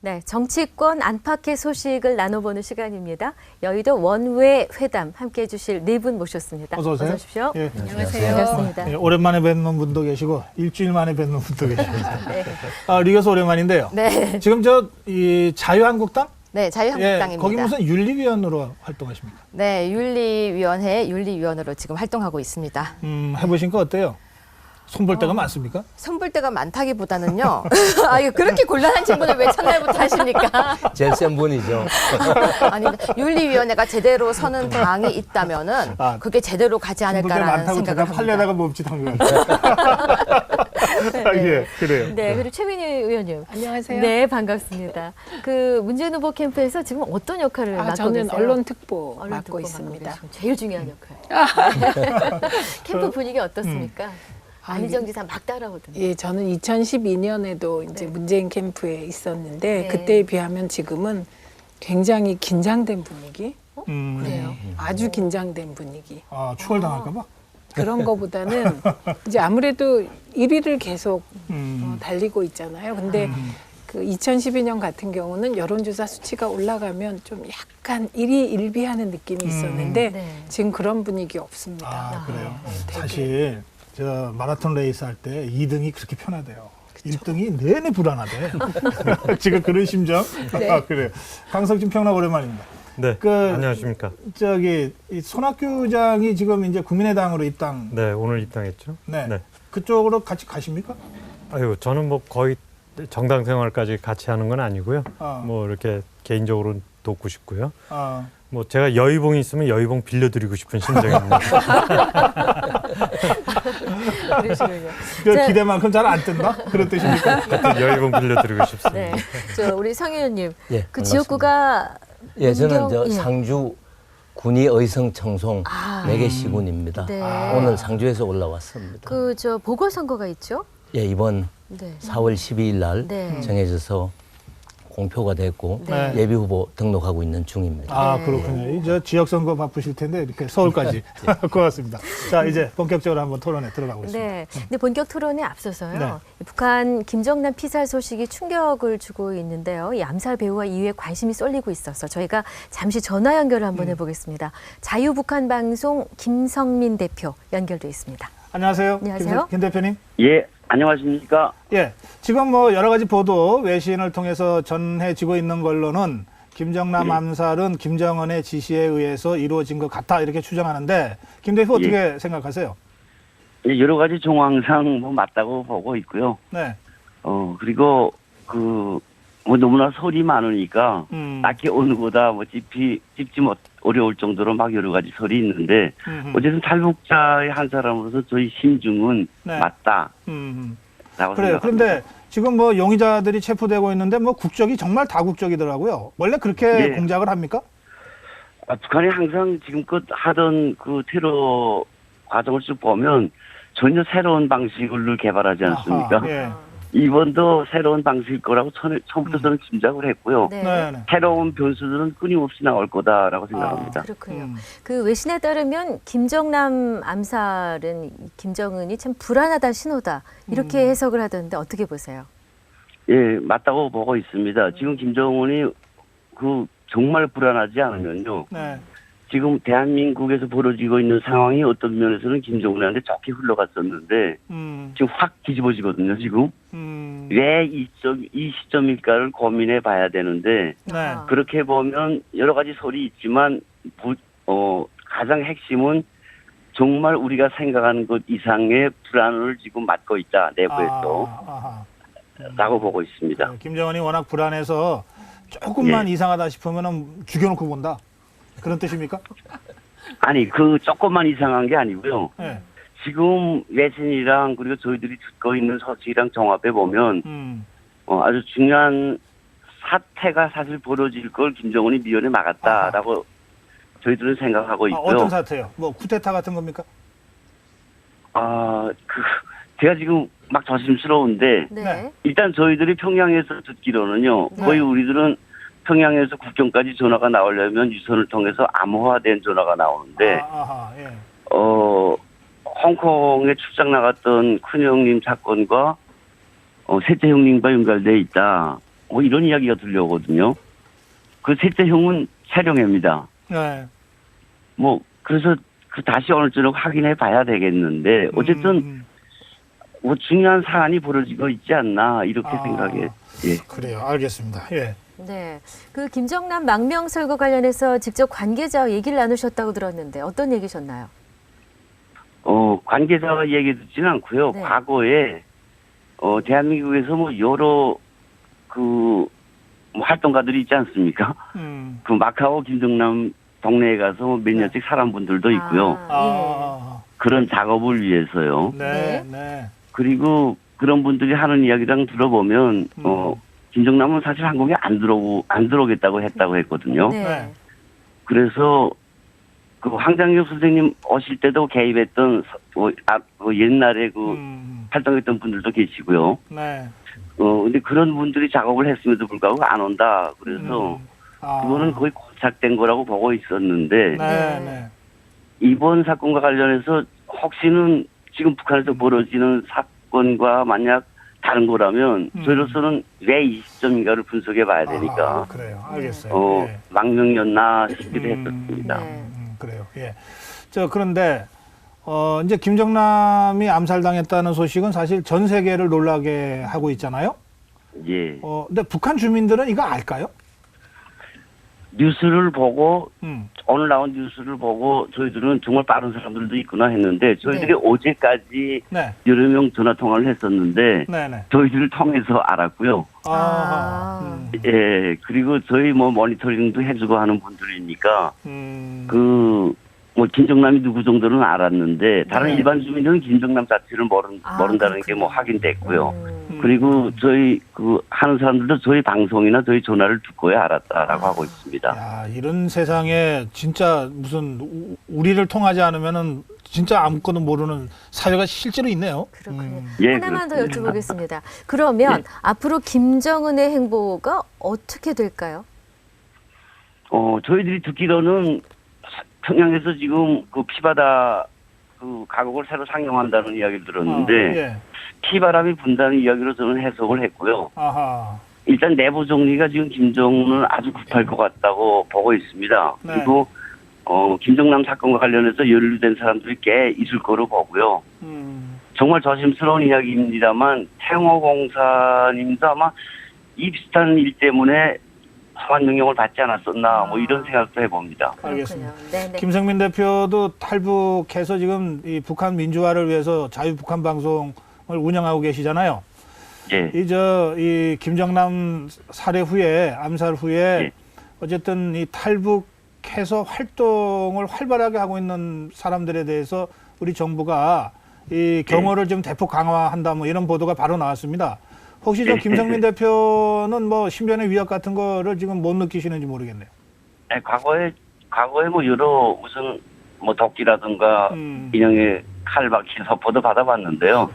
네, 정치권 안팎의 소식을 나눠보는 시간입니다. 여의도 원외 회담 함께해 주실 네 분 모셨습니다. 어서 오세요. 어서 오십시오. 예. 안녕하세요. 반갑습니다. 예, 오랜만에 뵙는 분도 계시고 일주일 만에 뵙는 분도 계십니다. 네. 리 교수 오랜만인데요. 네. 지금 이 자유한국당? 네, 자유한국당입니다. 예, 거기 무슨 윤리위원으로 활동하십니까? 네, 윤리위원회 윤리위원으로 지금 활동하고 있습니다. 해보신 거 어때요? 손볼 데가 많습니까? 손볼 데가 많다기보다는요. 아, 이거 그렇게 곤란한 질문을 왜 첫날부터 하십니까? 제일 센 분이죠. 아니, 윤리위원회가 제대로 서는 당이 있다면은 그게 제대로 가지 손볼 데 않을까라는 많다고 생각을 대답하려다가 합니다. 멈칫한 것 같아요. 예, 그래요. 네, 그리고 최민희 의원님. 안녕하세요. 네, 반갑습니다. 그 문재인 후보 캠프에서 지금 어떤 역할을 맡고 저는 계세요? 언론특보 언론 맡고 특보 있습니다. 계시고 제일 중요한 역할. 캠프 분위기 어떻습니까? 안희정 지사 막 따라오던데. 예, 저는 2012년에도 이제 네. 문재인 캠프에 있었는데 네. 그때에 비하면 지금은 굉장히 긴장된 분위기. 그래요? 아주 긴장된 분위기. 추월당할까 봐? 그런 거보다는 이제 아무래도 1위를 계속 음. 달리고 있잖아요. 근데 그 2012년 같은 경우는 여론조사 수치가 올라가면 좀 약간 일희일비하는 느낌이 있었는데 네. 지금 그런 분위기 없습니다. 그래요. 되게. 사실 저 마라톤 레이스 할 때 2등이 그렇게 편하대요. 1등이 내내 불안하대. 지금 그런 심정? 네. 그래요. 강석진 평론 오랜만입니다. 네, 그, 안녕하십니까. 이 손학규 장이 지금 이제 국민의당으로 입당. 네, 오늘 입당했죠. 네. 네. 그쪽으로 같이 가십니까? 아유, 저는 뭐 거의 정당 생활까지 같이 하는 건 아니고요. 뭐 이렇게 개인적으로 돕고 싶고요. 뭐 제가 여의봉이 있으면 여의봉 빌려드리고 싶은 심정입니다. 그러시군요. 그 기대만큼 잘 안 뜬다? 그런 뜻입니까? 하여튼 여의봉 빌려드리고 싶습니다. 네, 저 우리 성 의원님, 예, 그 반갑습니다. 지역구가 예, 저는 문경- 예. 상주 군위 의성 청송 아. 매개 시군입니다. 네. 오늘 상주에서 올라왔습니다. 그 저 보궐선거가 있죠? 예, 이번 네. 4월 12일 날 네. 정해져서 공표가 됐고 네. 예비 후보 등록하고 있는 중입니다. 네. 그렇군요. 이제 지역선거 바쁘실 텐데 이렇게 서울까지. 고맙습니다. 자, 이제 본격적으로 한번 토론에 들어가보겠습니다. 네. 근데 본격 토론에 앞서서요. 네. 북한 김정남 피살 소식이 충격을 주고 있는데요. 이 암살 배우와 이후에 관심이 쏠리고 있어서 저희가 잠시 전화 연결을 한번 해보겠습니다. 자유북한 방송 김성민 대표 연결돼 있습니다. 안녕하세요. 안녕하세요. 김 대표님. 예, 안녕하십니까. 예, 지금 뭐 여러 가지 보도 외신을 통해서 전해지고 있는 걸로는 김정남 암살은 김정은의 지시에 의해서 이루어진 것 같다 이렇게 추정하는데 김 대표 어떻게 생각하세요? 예, 여러 가지 정황상 뭐 맞다고 보고 있고요. 네. 그리고 뭐 너무나 설이 많으니까 딱히 어느 거다 뭐 짚지 못 어려울 정도로 막 여러 가지 설이 있는데 어쨌든 탈북자의 한 사람으로서 저희 심중은 네. 맞다. 라고 그래요. 생각합니다. 그런데 지금 뭐 용의자들이 체포되고 있는데 뭐 국적이 정말 다국적이더라고요. 원래 그렇게 예. 공작을 합니까? 북한이 항상 지금껏 하던 그 테러 과정을 쭉 보면 전혀 새로운 방식을 개발하지 않습니까? 아하, 예. 이번도 새로운 방식일 거라고 처음부터 저는 짐작을 했고요. 네. 네. 네. 새로운 변수들은 끊임없이 나올 거다라고 생각합니다. 그렇군요. 그 외신에 따르면 김정남 암살은 김정은이 참 불안하다 신호다 이렇게 해석을 하던데 어떻게 보세요? 예, 맞다고 보고 있습니다. 지금 김정은이 정말 불안하지 않으면요. 네. 지금 대한민국에서 벌어지고 있는 상황이 어떤 면에서는 김정은한테 좋게 흘러갔었는데 지금 확 뒤집어지거든요. 지금 왜 이 시점일까를 고민해 봐야 되는데 네. 그렇게 보면 여러 가지 설이 있지만 가장 핵심은 정말 우리가 생각하는 것 이상의 불안을 지금 맞고 있다 내부에서 라고 보고 있습니다. 네, 김정은이 워낙 불안해서 조금만 이상하다 싶으면 죽여놓고 본다. 그런 뜻입니까? 아니 조금만 이상한 게 아니고요. 네. 지금 외신이랑 그리고 저희들이 듣고 있는 소식이랑 종합해 보면 아주 중요한 사태가 사실 벌어질 걸 김정은이 미연에 막았다라고 저희들은 생각하고 있고요. 어떤 사태요? 뭐 쿠데타 같은 겁니까? 제가 지금 막 조심스러운데 네. 일단 저희들이 평양에서 듣기로는요. 거의 우리들은 평양에서 국경까지 전화가 나오려면 유선을 통해서 암호화된 전화가 나오는데 예. 홍콩에 출장 나갔던 큰형님 사건과 셋째 형님과 연결돼 있다. 뭐 이런 이야기가 들려오거든요. 그 셋째 형은 촬영입니다. 네. 뭐 그래서 그 다시 오늘 저녁 확인해 봐야 되겠는데 어쨌든 뭐 중요한 사안이 벌어지고 있지 않나 이렇게 생각해. 예. 그래요. 알겠습니다. 예. 네, 그 김정남 망명설과 관련해서 직접 관계자와 얘기를 나누셨다고 들었는데 어떤 얘기셨나요? 관계자와 얘기 듣지는 않고요. 네. 과거에 대한민국에서 뭐 여러 뭐 활동가들이 있지 않습니까? 그 마카오 김정남 동네에 가서 몇 년씩 살은 분들도 있고요. 그런 작업을 위해서요. 네, 네. 그리고 그런 분들이 하는 이야기랑 들어보면 김정남은 사실 한국에 안 들어오겠다고 했다고 했거든요. 네. 그래서 그 황장엽 선생님 오실 때도 개입했던 옛날에 활동했던 분들도 계시고요. 네. 근데 그런 분들이 작업을 했음에도 불구하고 안 온다. 그래서 그거는 거의 고착된 거라고 보고 있었는데 네. 이번 사건과 관련해서 혹시는 지금 북한에서 벌어지는 사건과 만약 다른 거라면 저희로서는 왜 이 시점인가를 분석해 봐야 되니까 그래요. 알겠어요. 예. 망명이었나 싶기도 했었습니다. 그래요. 예. 그런데 이제 김정남이 암살당했다는 소식은 사실 전 세계를 놀라게 하고 있잖아요. 예. 근데 북한 주민들은 이거 알까요? 뉴스를 보고 오늘 나온 뉴스를 보고 저희들은 정말 빠른 사람들도 있구나 했는데 저희들이 어제까지 여러 명 전화 통화를 했었는데 저희들을 통해서 알았고요. 예, 그리고 저희 뭐 모니터링도 해주고 하는 분들이니까 뭐 김정남이 누구 정도는 알았는데 다른 일반 주민들은 김정남 자체를 모른다는 게 뭐 확인됐고요. 그리고 저희 하는 사람들도 저희 방송이나 저희 전화를 듣고야 알았다라고 하고 있습니다. 야, 이런 세상에 진짜 무슨 우리를 통하지 않으면은 진짜 아무것도 모르는 사회가 실제로 있네요. 그렇군요. 예, 하나만 더 그렇습니다. 여쭤보겠습니다. 그러면 앞으로 김정은의 행보가 어떻게 될까요? 저희들이 듣기로는 평양에서 지금 피바다 가곡을 새로 상용한다는 이야기를 들었는데 피바람이 분다는 이야기로 저는 해석을 했고요. 일단 내부 정리가 지금 김정은은 아주 급할 것 같다고 보고 있습니다. 그리고 김정남 사건과 관련해서 연루된 사람들이 꽤 있을 거로 보고요. 정말 조심스러운 이야기입니다만 태영호 공사님도 아마 이 비슷한 일 때문에 소환 명령을 받지 않았었나 뭐 이런 생각도 해봅니다. 알겠습니다. 네네. 김성민 대표도 탈북해서 지금 이 북한 민주화를 위해서 자유북한 방송을 운영하고 계시잖아요. 예. 이 김정남 살해 후에 암살 후에 어쨌든 이 탈북해서 활동을 활발하게 하고 있는 사람들에 대해서 우리 정부가 이 경호를 좀 대폭 강화한다 뭐 이런 보도가 바로 나왔습니다. 혹시 저 김성민 대표는 뭐 신변의 위협 같은 거를 지금 못 느끼시는지 모르겠네요. 네, 과거에 뭐 여러 무슨 뭐 도끼라든가 인형의 칼 박힌 서포도 받아봤는데요.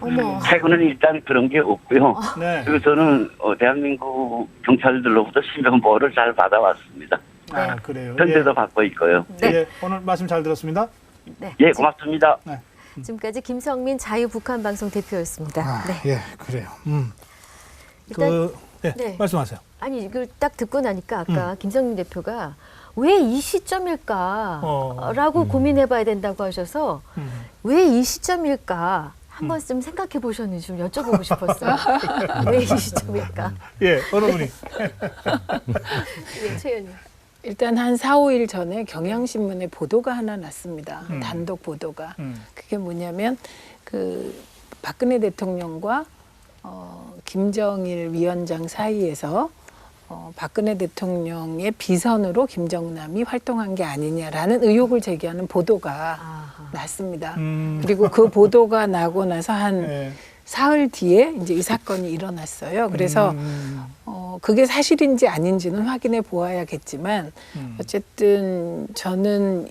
최근에는 일단 그런 게 없고요. 그리고 저는 대한민국 경찰들로부터 신변 보호를 잘 받아왔습니다. 그래요. 현재도 받고 있고요. 예, 오늘 말씀 잘 들었습니다. 네. 예, 고맙습니다. 지금까지 김성민 자유북한방송 대표였습니다. 네. 예, 그래요. 일단, 말씀하세요. 아니 이걸 딱 듣고 나니까 아까 김성민 대표가 왜 이 시점일까라고 고민해봐야 된다고 하셔서 왜 이 시점일까 한 번쯤 생각해 보셨는지 좀 여쭤보고 싶었어요. 왜 이 시점일까? 예, 어느 분이? 예, 최 의원님. 일단 한 4, 5일 전에 경향신문에 보도가 하나 났습니다. 단독 보도가. 그게 뭐냐면 박근혜 대통령과 김정일 위원장 사이에서 박근혜 대통령의 비선으로 김정남이 활동한 게 아니냐라는 의혹을 제기하는 보도가 났습니다. 그리고 그 보도가 나고 나서 한 사흘 뒤에 이제 이 사건이 일어났어요. 그래서 그게 사실인지 아닌지는 확인해 보아야겠지만 어쨌든 저는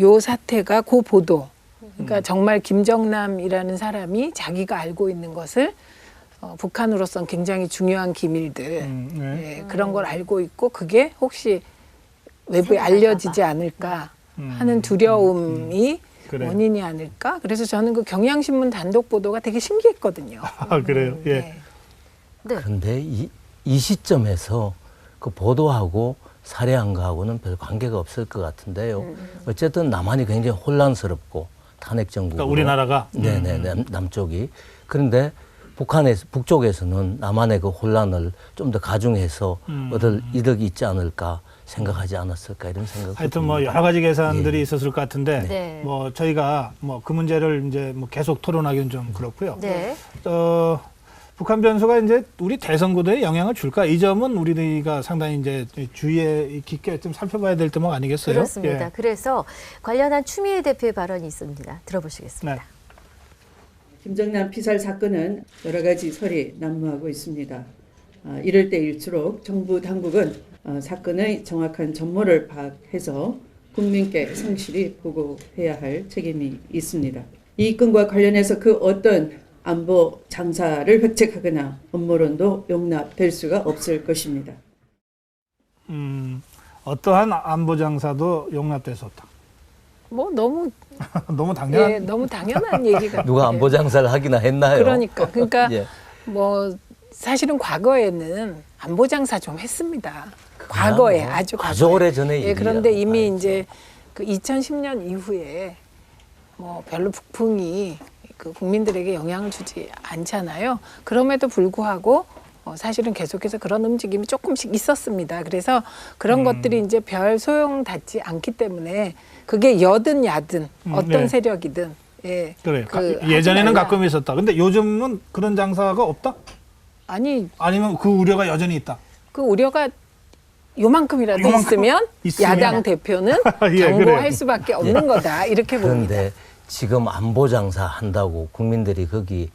요 사태가 그 보도, 그러니까 정말 김정남이라는 사람이 자기가 알고 있는 것을 북한으로선 굉장히 중요한 기밀들 그런 걸 알고 있고 그게 혹시 외부에 알려지지 않을까 하는 두려움이 원인이 아닐까. 그래서 저는 그 경향신문 단독 보도가 되게 신기했거든요. 그래요. 예. 그런데 이 이 시점에서 그 보도하고 살해한 거하고는 별 관계가 없을 것 같은데요. 어쨌든 남한이 굉장히 혼란스럽고 탄핵 정국으로. 그러니까 우리나라가. 네네 남쪽이. 그런데 북쪽에서는 남한의 그 혼란을 좀 더 가중해서 얻을 이득이 있지 않을까 생각하지 않았을까 이런 생각. 하여튼 뭐 여러 가지 계산들이 예. 있었을 것 같은데 네. 뭐 저희가 뭐 그 문제를 이제 뭐 계속 토론하기는 좀 그렇고요. 네. 북한 변수가 이제 우리 대선 구도에 영향을 줄까? 이 점은 우리가 상당히 이제 주의에 깊게 좀 살펴봐야 될 대목 아니겠어요? 그렇습니다. 예. 그래서 관련한 추미애 대표의 발언이 있습니다. 들어보시겠습니다. 네. 김정남 피살 사건은 여러 가지 설이 난무하고 있습니다. 이럴 때일수록 정부 당국은 사건의 정확한 전모를 파악해서 국민께 성실히 보고해야 할 책임이 있습니다. 이 건과 관련해서 그 어떤 안보 장사를 획책하거나 음모론도 용납될 수가 없을 것입니다. 어떠한 안보 장사도 용납될 수 없다. 뭐 너무 너무 당연한. 예, 너무 당연한 얘기가 누가 안보 장사를 하기나 했나요? 그러니까 예. 뭐 사실은 과거에는 안보 장사 좀 했습니다. 과거에 뭐 아주 아주 오래 전에 예, 그런데 일이야. 이미 아이고. 이제 그 2010년 이후에 뭐 별로 북풍이 그 국민들에게 영향을 주지 않잖아요. 그럼에도 불구하고 사실은 계속해서 그런 움직임이 조금씩 있었습니다. 그래서 그런 것들이 이제 별 소용 닿지 않기 때문에 그게 여든 야든 어떤 네. 세력이든 예. 그래. 그 예전에는 하지 말라. 가끔 있었다. 근데 요즘은 그런 장사가 없다? 아니 아니면 그 우려가 여전히 있다? 그 우려가 요만큼이라도 요만큼 있으면 야당 대표는 예, 경고할 그래요. 수밖에 없는 거다 이렇게 봅니다. 그런데 지금 안보 장사 한다고 국민들이 거기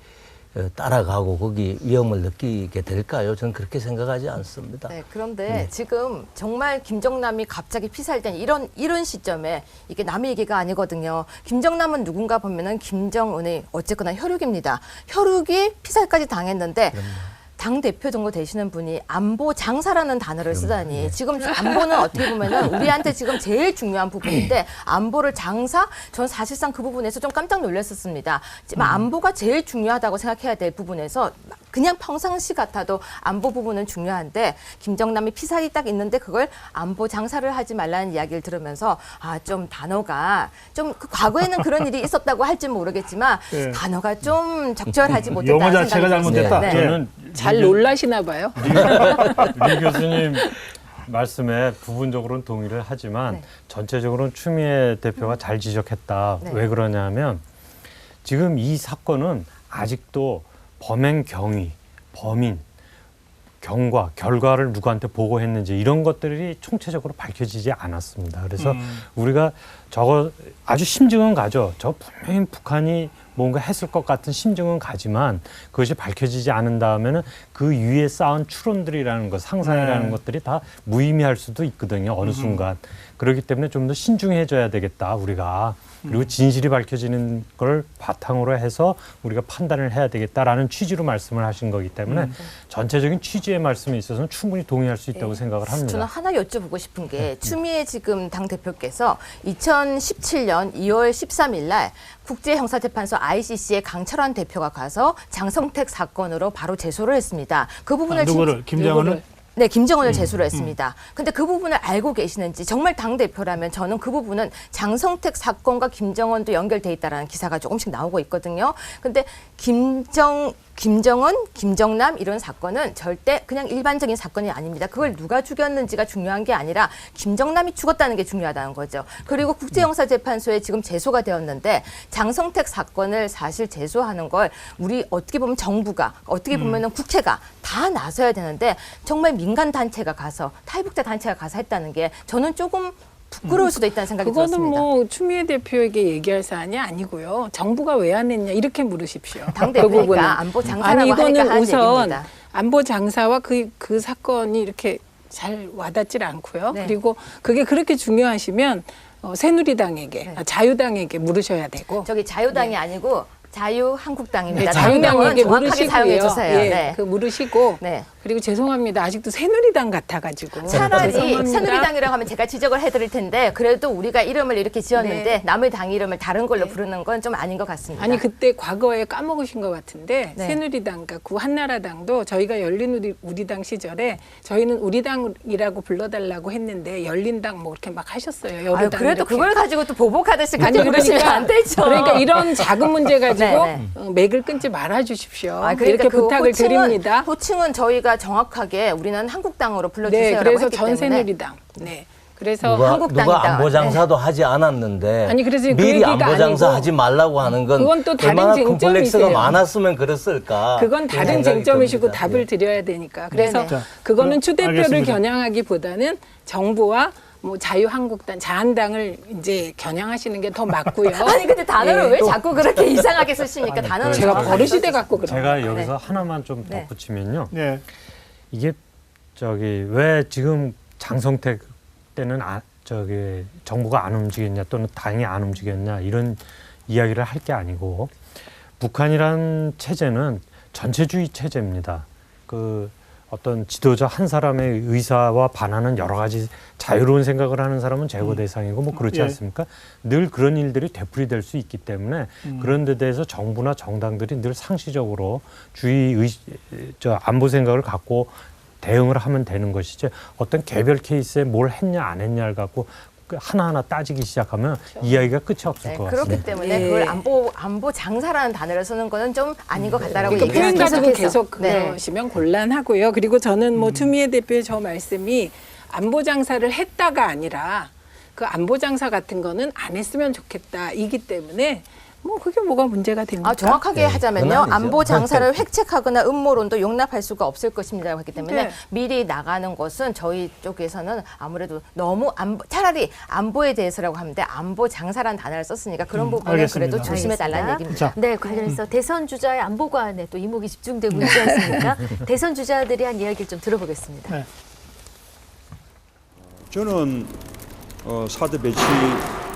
따라가고 거기 위험을 느끼게 될까요? 저는 그렇게 생각하지 않습니다. 네, 그런데 지금 정말 김정남이 갑자기 피살된 이런 시점에 이게 남의 얘기가 아니거든요. 김정남은 누군가 보면은 김정은의 어쨌거나 혈육입니다. 혈육이 피살까지 당했는데 당 대표 정도 되시는 분이 안보 장사라는 단어를 쓰다니 지금 안보는 어떻게 보면은 우리한테 지금 제일 중요한 부분인데 안보를 장사? 전 사실상 그 부분에서 좀 깜짝 놀랐었습니다. 안보가 제일 중요하다고 생각해야 될 부분에서 그냥 평상시 같아도 안보 부분은 중요한데 김정남이 피살이 딱 있는데 그걸 안보 장사를 하지 말라는 이야기를 들으면서 좀 단어가 좀 그 과거에는 그런 일이 있었다고 할지 모르겠지만 예. 단어가 좀 적절하지 못했다. 용어 자체가 잘못됐다. 네. 저는 잘 놀라시나 봐요. 리 교수님 말씀에 부분적으로는 동의를 하지만 네. 전체적으로는 추미애 대표가 잘 지적했다. 네. 왜 그러냐면 지금 이 사건은 아직도 범행 경위, 범인, 경과, 결과를 누구한테 보고했는지 이런 것들이 총체적으로 밝혀지지 않았습니다. 그래서 우리가 저거 아주 심증은 가죠. 저 분명히 북한이 뭔가 했을 것 같은 심증은 가지만 그것이 밝혀지지 않은 다음에는 그 위에 쌓은 추론들이라는 것, 상상이라는 것들이 다 무의미할 수도 있거든요. 어느 순간. 그렇기 때문에 좀 더 신중해져야 되겠다, 우리가. 그리고 진실이 밝혀지는 걸 바탕으로 해서 우리가 판단을 해야 되겠다라는 취지로 말씀을 하신 거기 때문에 전체적인 취지의 말씀에 있어서는 충분히 동의할 수 있다고 생각을 합니다. 저는 하나 여쭤보고 싶은 게 추미애 지금 당대표께서 2017년 2월 13일 날 국제형사재판소 ICC에 강철환 대표가 가서 장성택 사건으로 바로 제소를 했습니다. 그 부분을 누구를? 김정은을? 네, 김정은을 제소를 했습니다. 근데 그 부분을 알고 계시는지 정말 당대표라면 저는 그 부분은 장성택 사건과 김정은도 연결돼 있다라는 기사가 조금씩 나오고 있거든요. 근데 김정은, 김정남 이런 사건은 절대 그냥 일반적인 사건이 아닙니다. 그걸 누가 죽였는지가 중요한 게 아니라 김정남이 죽었다는 게 중요하다는 거죠. 그리고 국제형사재판소에 지금 제소가 되었는데 장성택 사건을 사실 제소하는 걸 우리 어떻게 보면 정부가 어떻게 보면은 국회가 다 나서야 되는데 정말 민간 단체가 가서 탈북자 단체가 가서 했다는 게 저는 조금 부끄러울 수도 있다는 생각이 그거는 들었습니다. 뭐 추미애 대표에게 얘기할 사안이 아니고요. 정부가 왜 안 했냐 이렇게 물으십시오. 당대표니까 안보 장사라고 아니 이거는 하니까 하는 우선 얘기입니다. 안보 장사와 그 사건이 이렇게 잘 와닿질 않고요. 네. 그리고 그게 그렇게 중요하시면 새누리당에게 자유당에게 물으셔야 되고 저기 자유당이 아니고 자유한국당입니다. 네, 자유당에게 정확하게 사용해 물으시고요. 주세요. 예, 네. 그 물으시고 네. 그리고 죄송합니다. 아직도 새누리당 같아가지고. 차라리 죄송합니다. 새누리당이라고 하면 제가 지적을 해드릴 텐데 그래도 우리가 이름을 이렇게 지었는데 네. 남의 당 이름을 다른 걸로 부르는 건 좀 아닌 것 같습니다. 아니 그때 과거에 까먹으신 것 같은데 네. 새누리당, 그러니까 한나라당도 저희가 열린우리당 시절에 저희는 우리당이라고 불러달라고 했는데 열린당 뭐 이렇게 막 하셨어요. 여러 아유, 당 그래도 이렇게. 그걸 가지고 또 보복하듯이 아니, 그렇게 그러시면 안 되죠. 그러니까 이런 작은 문제 가지고 네, 맥을 끊지 말아주십시오. 아, 그러니까 이렇게 그 부탁을 드립니다. 호칭은 저희가 정확하게 우리는 한국당으로 네, 불러주세요라고 그래서 했기 전 때문에 새누리당. 네, 그래서 누가 한국당이다. 안보장사도 하지 않았는데 아니, 그래서 그 미리 얘기가 안보장사 아니고 하지 말라고 하는 건 그건 또 다른 얼마나 쟁점이세요. 콤플렉스가 많았으면 그랬을까. 그건 그런 다른 생각이 쟁점이시고 듭니다. 답을 예. 드려야 되니까. 그래서 네네. 자, 그거는 추 대표를 알겠습니다. 겨냥하기보다는 정부와 뭐 자유한국당, 자한당을 이제 겨냥하시는 게 더 맞고요. 아니 근데 단어를 네, 왜 또 자꾸 그렇게 이상하게 쓰십니까? 단어는 제가 정확하게 버릇이 돼 써주세요. 갖고 그런 제가 거예요. 여기서 하나만 좀 네. 덧붙이면요. 네. 이게 왜 지금 장성택 때는 정부가 안 움직였냐 또는 당이 안 움직였냐 이런 이야기를 할 게 아니고 북한이란 체제는 전체주의 체제입니다. 그 어떤 지도자 한 사람의 의사와 반하는 여러 가지 자유로운 생각을 하는 사람은 제거 대상이고 뭐 그렇지 예. 않습니까? 늘 그런 일들이 되풀이될 수 있기 때문에 그런 데 대해서 정부나 정당들이 늘 상시적으로 안보 생각을 갖고 대응을 하면 되는 것이지 어떤 개별 케이스에 뭘 했냐 안 했냐를 갖고 하나하나 따지기 시작하면 이야기가 끝이 없을 네, 것 그렇기 같습니다. 때문에 네. 그걸 안보 장사라는 단어를 쓰는 거는 좀 아닌 것 같다라고 그러니까 표현 얘기해서 가지고 계속 네. 그러시면 곤란하고요. 그리고 저는 뭐 추미애 대표의 저 말씀이 안보 장사를 했다가 아니라 그 안보 장사 같은 거는 안 했으면 좋겠다이기 때문에 뭐 그게 뭐가 문제가 됩니까? 정확하게 네, 하자면요. 그건 아니죠. 안보 장사를 획책하거나 음모론도 용납할 수가 없을 것입니다라고 했기 때문에 네. 미리 나가는 것은 저희 쪽에서는 아무래도 너무 차라리 안보에 대해서라고 하는데 안보 장사라는 단어를 썼으니까 그런 부분은 알겠습니다. 그래도 조심해달라는 알겠습니다. 얘기입니다. 자, 네, 관련해서 대선 주자의 안보관에 또 이목이 집중되고 있지 않습니까? 대선 주자들이 한 이야기를 좀 들어보겠습니다. 네. 저는 4대 배치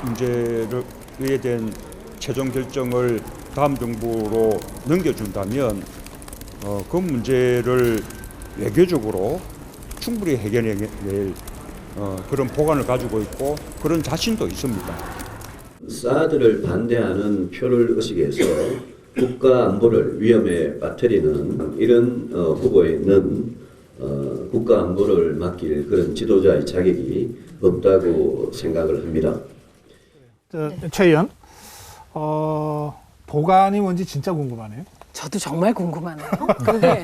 문제에 대한 최종 결정을 다음 정부로 넘겨준다면 그 문제를 외교적으로 충분히 해결해낼 그런 보관을 가지고 있고 그런 자신도 있습니다. 사드를 반대하는 표를 의식해서 국가 안보를 위험에 빠뜨리는 이런 후보에는 국가 안보를 맡길 그런 지도자의 자격이 없다고 생각을 합니다. 최 의원, 보관이 뭔지 진짜 궁금하네요. 저도 정말 궁금하네요. 근데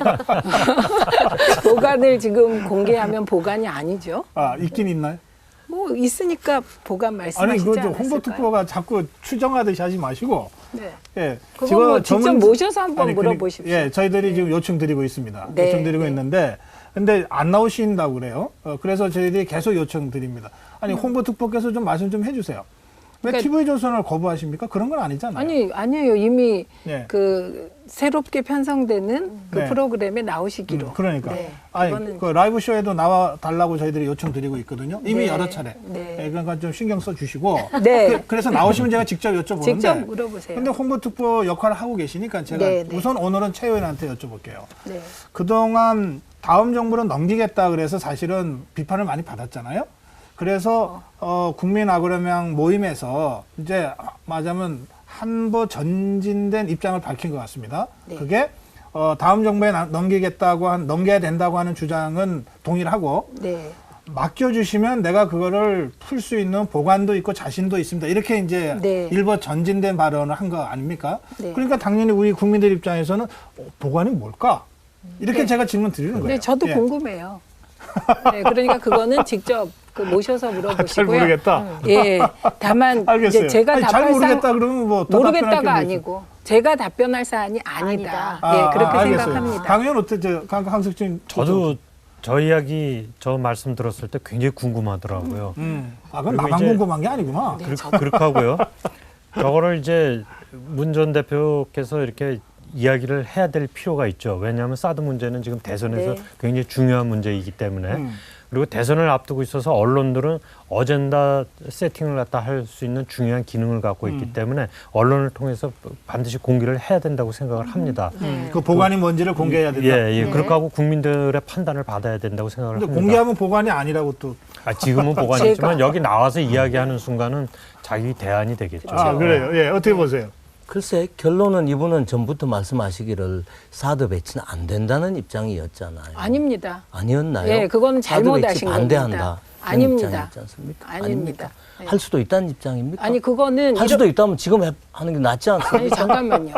보관을 지금 공개하면 보관이 아니죠. 아, 있긴 있나요? 뭐 있으니까 보관 아니, 말씀하시지 그 않았을까요? 홍보특보가 자꾸 추정하듯이 하지 마시고, 네. 예, 그건 뭐 직접 모셔서 한번 물어보십시오. 예, 저희들이 지금 요청드리고 있습니다. 네. 요청드리고 있는데, 근데 안 나오신다고 그래요. 그래서 저희들이 계속 요청드립니다. 아니, 홍보특보께서 좀 말씀 좀 해주세요. 왜 그러니까- TV조선을 거부하십니까? 그런 건 아니잖아요. 아니에요. 이미 네. 그 새롭게 편성되는 그 네. 프로그램에 나오시기로. 그러니까. 네. 아니, 그거는- 그 라이브 쇼에도 나와 달라고 저희들이 요청드리고 있거든요. 이미 네. 여러 차례. 네. 예, 그러니까 좀 신경 써 주시고. 네. 그래서 나오시면 제가 직접 여쭤보는데. 직접 물어보세요. 근데 홍보특보 역할을 하고 계시니까 제가 네, 네. 우선 오늘은 최 의원한테 여쭤볼게요. 네. 그동안 다음 정부로 넘기겠다 그래서 사실은 비판을 많이 받았잖아요. 그래서 국민 아그러명 모임에서 이제 말하자면 한보 전진된 입장을 밝힌 것 같습니다. 네. 그게 다음 정부에 넘겨야 된다고 하는 주장은 동일하고 네. 맡겨주시면 내가 그거를 풀 수 있는 보관도 있고 자신도 있습니다. 이렇게 이제 네. 일부 전진된 발언을 한 거 아닙니까? 네. 그러니까 당연히 우리 국민들 입장에서는 보관이 뭘까? 이렇게 네. 제가 질문 드리는 거예요. 네, 저도 예. 궁금해요. 네, 그러니까 그거는 직접 그 모셔서 물어보시고요. 잘 모르겠다. 예, 다만 알겠어요. 이제 제가 아니, 잘 답할 모르겠다 사항 그러면 뭐 더 답변할 게 모르겠다가 뭐 있어요? 아니고 제가 답변할 사안이 아니다. 예, 그렇게 알겠어요. 생각합니다. 강의원 어떻게 강석진 저도 저 이야기 저 말씀 들었을 때 굉장히 궁금하더라고요. 아, 그건 그리고 나만 이제- 궁금한 게 아니구나. 그렇게 하고요. 저거를 이제 문 전 대표께서 이렇게 이야기를 해야 될 필요가 있죠. 왜냐하면 사드 문제는 지금 대선에서 네. 굉장히 중요한 문제이기 때문에. 그리고 대선을 앞두고 있어서 언론들은 어젠다 세팅을 갖다 할 수 있는 중요한 기능을 갖고 있기 때문에 언론을 통해서 반드시 공개를 해야 된다고 생각을 합니다. 그 보관이 뭔지를 공개해야 된다. 예. 그렇게 하고 국민들의 판단을 받아야 된다고 생각을 근데 합니다. 공개하면 보관이 아니라고 또. 지금은 보관이지만 여기 나와서 이야기하는 순간은 자기 대안이 되겠죠. 그래요. 예, 어떻게 보세요? 글쎄 결론은 이분은 전부터 말씀하시기를 사드 배치는 안 된다는 입장이었잖아요. 아닙니다. 아니었나요? 예, 그건 사드 배치 잘못하신 반대한다. 겁니다. 그런 아닙니다. 입장이었지 않습니까? 아닙니다. 네. 할 수도 있다는 입장입니까? 아니 그거는 할 수도 있다면 지금 하는 게 낫지 않습니까? 아니 잠깐만요.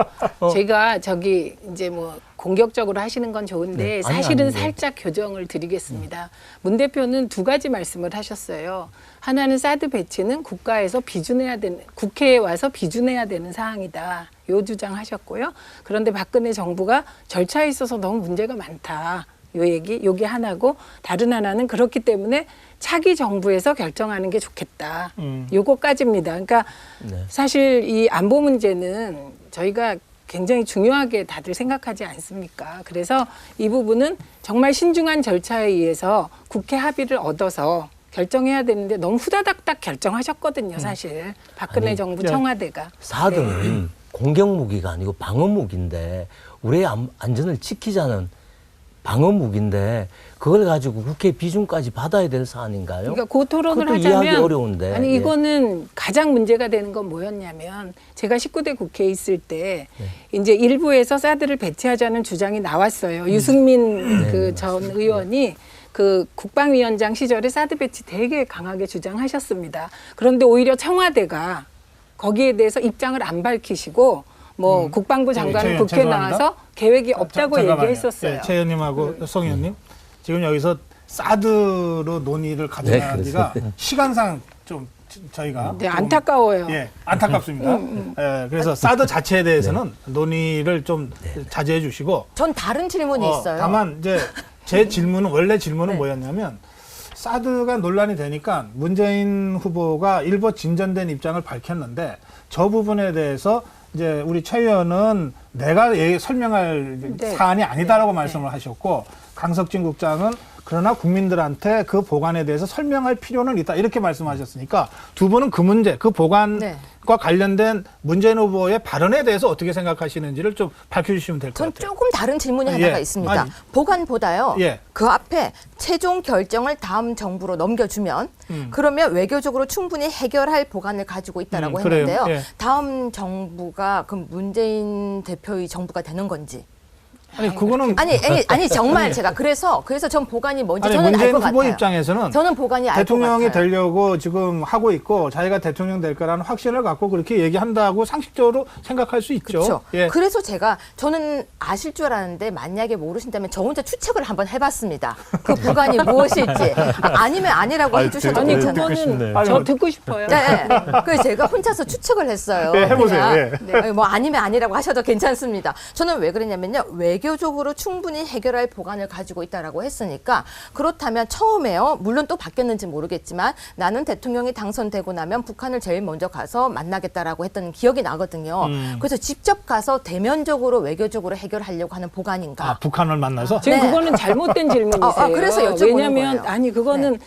제가 저기 이제 뭐 공격적으로 하시는 건 좋은데 네. 사실은 아니. 살짝 교정을 드리겠습니다. 문 대표는 두 가지 말씀을 하셨어요. 하나는 사드 배치는 국가에서 비준해야 되는 국회에 와서 비준해야 되는 사항이다. 요 주장하셨고요. 그런데 박근혜 정부가 절차에 있어서 너무 문제가 많다. 요기 하나고 다른 하나는 그렇기 때문에 차기 정부에서 결정하는 게 좋겠다. 요거까지입니다. 그러니까 네. 사실 이 안보 문제는 저희가 굉장히 중요하게 다들 생각하지 않습니까? 그래서 이 부분은 정말 신중한 절차에 의해서 국회 합의를 얻어서 결정해야 되는데 너무 후다닥닥 결정하셨거든요. 사실 박근혜 아니, 정부 청와대가. 사드는 공격 무기가 아니고 방어 무기인데 우리의 안전을 지키자는 방어 무기인데 그걸 가지고 국회 비준까지 받아야 될 사안인가요? 그러니까 그 토론을 그것도 하자면 이해하기 어려운데. 아니 예. 이거는 가장 문제가 되는 건 뭐였냐면 제가 19대 국회에 있을 때 이제 일부에서 사드를 배치하자는 주장이 나왔어요. 유승민 그 전 의원이 그 국방위원장 시절에 사드 배치 되게 강하게 주장하셨습니다. 그런데 오히려 청와대가 거기에 대해서 입장을 안 밝히시고 뭐 국방부 장관은 국회에 나와서 계획이 없다고 얘기했었어요. 최 의원님하고 송 의원님 지금 여기서 사드로 논의를 가져가기가 시간상 좀 저희가 네, 안타까워요. 예, 안타깝습니다. 예, 그래서 사드 자체에 대해서는 논의를 좀 자제해 주시고 전 다른 질문이 있어요. 다만 이제 제 질문은 원래 질문은 뭐였냐면 사드가 논란이 되니까 문재인 후보가 일부 진전된 입장을 밝혔는데 저 부분에 대해서 이제 우리 최 의원은 내가 설명할 사안이 아니다라고 말씀을 하셨고 강석진 국장은 그러나 국민들한테 그 보관에 대해서 설명할 필요는 있다 이렇게 말씀하셨으니까 두 분은 그 문제, 그 보관과 관련된 문재인 후보의 발언에 대해서 어떻게 생각하시는지를 좀 밝혀주시면 될 것 전 같아요. 조금 다른 질문이 하나가 있습니다. 아니, 보관보다요. 예. 그 앞에 최종 결정을 다음 정부로 넘겨주면 그러면 외교적으로 충분히 해결할 보관을 가지고 있다라고 그래요. 했는데요. 예. 다음 정부가 그럼 문재인 대표의 정부가 되는 건지. 아니 그거는 아니 정말 제가 그래서 전 보관이 뭔지 저는 알 문재인 것 후보 같아요. 입장에서는 저는 보관이 알 것 대통령이 같아요. 되려고 지금 하고 있고 자기가 대통령 될 거라는 확신을 갖고 그렇게 얘기한다고 상식적으로 생각할 수 있죠. 그렇죠. 예. 그래서 저는 아실 줄 알았는데 만약에 모르신다면 저 혼자 추측을 한번 해봤습니다. 그 보관이 무엇일지. 아니면 아니라고 해주셔도 아니 괜찮아요. 그거는 저 듣고 싶어요. 네. 그래서 제가 혼자서 추측을 했어요. 네, 해보세요. 그냥, 네, 뭐 아니면 아니라고 하셔도 괜찮습니다. 저는 왜 그랬냐면요. 외교적으로 충분히 해결할 보관을 가지고 있다라고 했으니까 그렇다면 처음에요. 물론 또 바뀌었는지 모르겠지만 나는 대통령이 당선되고 나면 북한을 제일 먼저 가서 만나겠다라고 했던 기억이 나거든요. 그래서 직접 가서 대면적으로 외교적으로 해결하려고 하는 보관인가. 북한을 만나서? 지금 그거는 잘못된 질문이세요. 그래서 여쭤보는 왜냐하면 거예요. 아니 그거는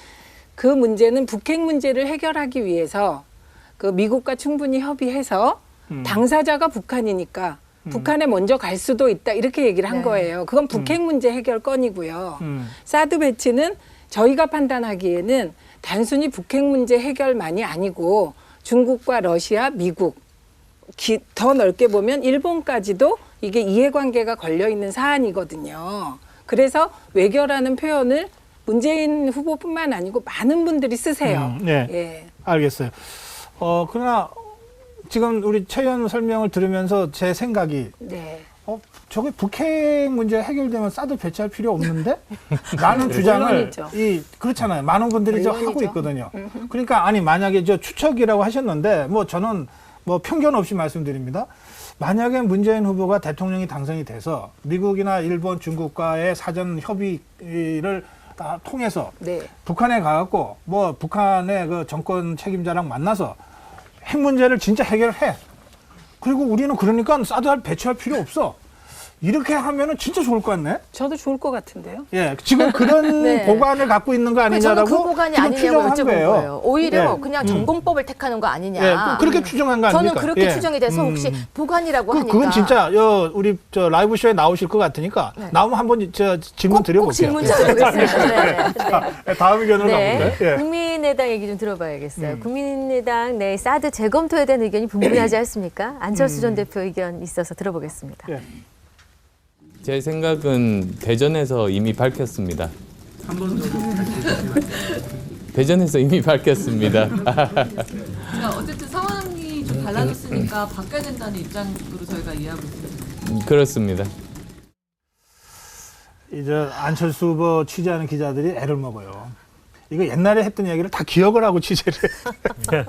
그 문제는 북핵 문제를 해결하기 위해서 그 미국과 충분히 협의해서 당사자가 북한이니까 북한에 먼저 갈 수도 있다 이렇게 얘기를 한 거예요. 그건 북핵 문제 해결 건이고요. 사드 배치는 저희가 판단하기에는 단순히 북핵 문제 해결만이 아니고 중국과 러시아, 미국 더 넓게 보면 일본까지도 이게 이해관계가 걸려 있는 사안이거든요. 그래서 외교라는 표현을 문재인 후보뿐만 아니고 많은 분들이 쓰세요. 예. 알겠어요. 그러나 지금 우리 최 의원 설명을 들으면서 제 생각이 저게 북핵 문제 해결되면 사드 배치할 필요 없는데? 라는 주장을 그렇잖아요. 많은 분들이 저 하고 있거든요. 그러니까 아니 만약에 저 추측이라고 하셨는데 뭐 저는 뭐 편견 없이 말씀드립니다. 만약에 문재인 후보가 대통령이 당선이 돼서 미국이나 일본, 중국과의 사전 협의를 통해서 북한에 가갖고 뭐 북한의 그 정권 책임자랑 만나서 핵 문제를 진짜 해결해. 그리고 우리는 그러니까 사드 배치할 필요 없어. 이렇게 하면은 진짜 좋을 것 같네. 저도 좋을 것 같은데요. 예, 지금 그런 네. 보관을 갖고 있는 거 저는 아니냐라고 그 보관이 지금 아니냐고 추정한 여쭤본 거예요. 거예요. 오히려 예. 그냥 전공법을 택하는 거 아니냐. 예, 그렇게 추정한 거 아닙니까? 저는 그렇게 예. 추정이 돼서 혹시 보관이라고 하니까. 그건 진짜 우리 저 라이브 쇼에 나오실 것 같으니까 네. 나오면 한번 저 질문 꼭 드려볼게요. 질문 드려보겠습니다. 네, 네. 자, 다음 의견으로 네. 가볼까요? 예. 국민의당 얘기 좀 들어봐야겠어요. 국민의당 내 사드 재검토에 대한 의견이 분분하지 않습니까? 안철수 전 대표 의견 있어서 들어보겠습니다. 예. 제 생각은 대전에서 이미 밝혔습니다. 대전에서 이미 밝혔습니다. 그러니까 어쨌든 상황이 좀 달라졌으니까 바뀌어야 된다는 입장으로 저희가 이해하고 있습니다. 그렇습니다. 이제 안철수 후보 취재하는 기자들이 애를 먹어요. 이거 옛날에 했던 얘기를 다 기억을 하고 취재를 해요.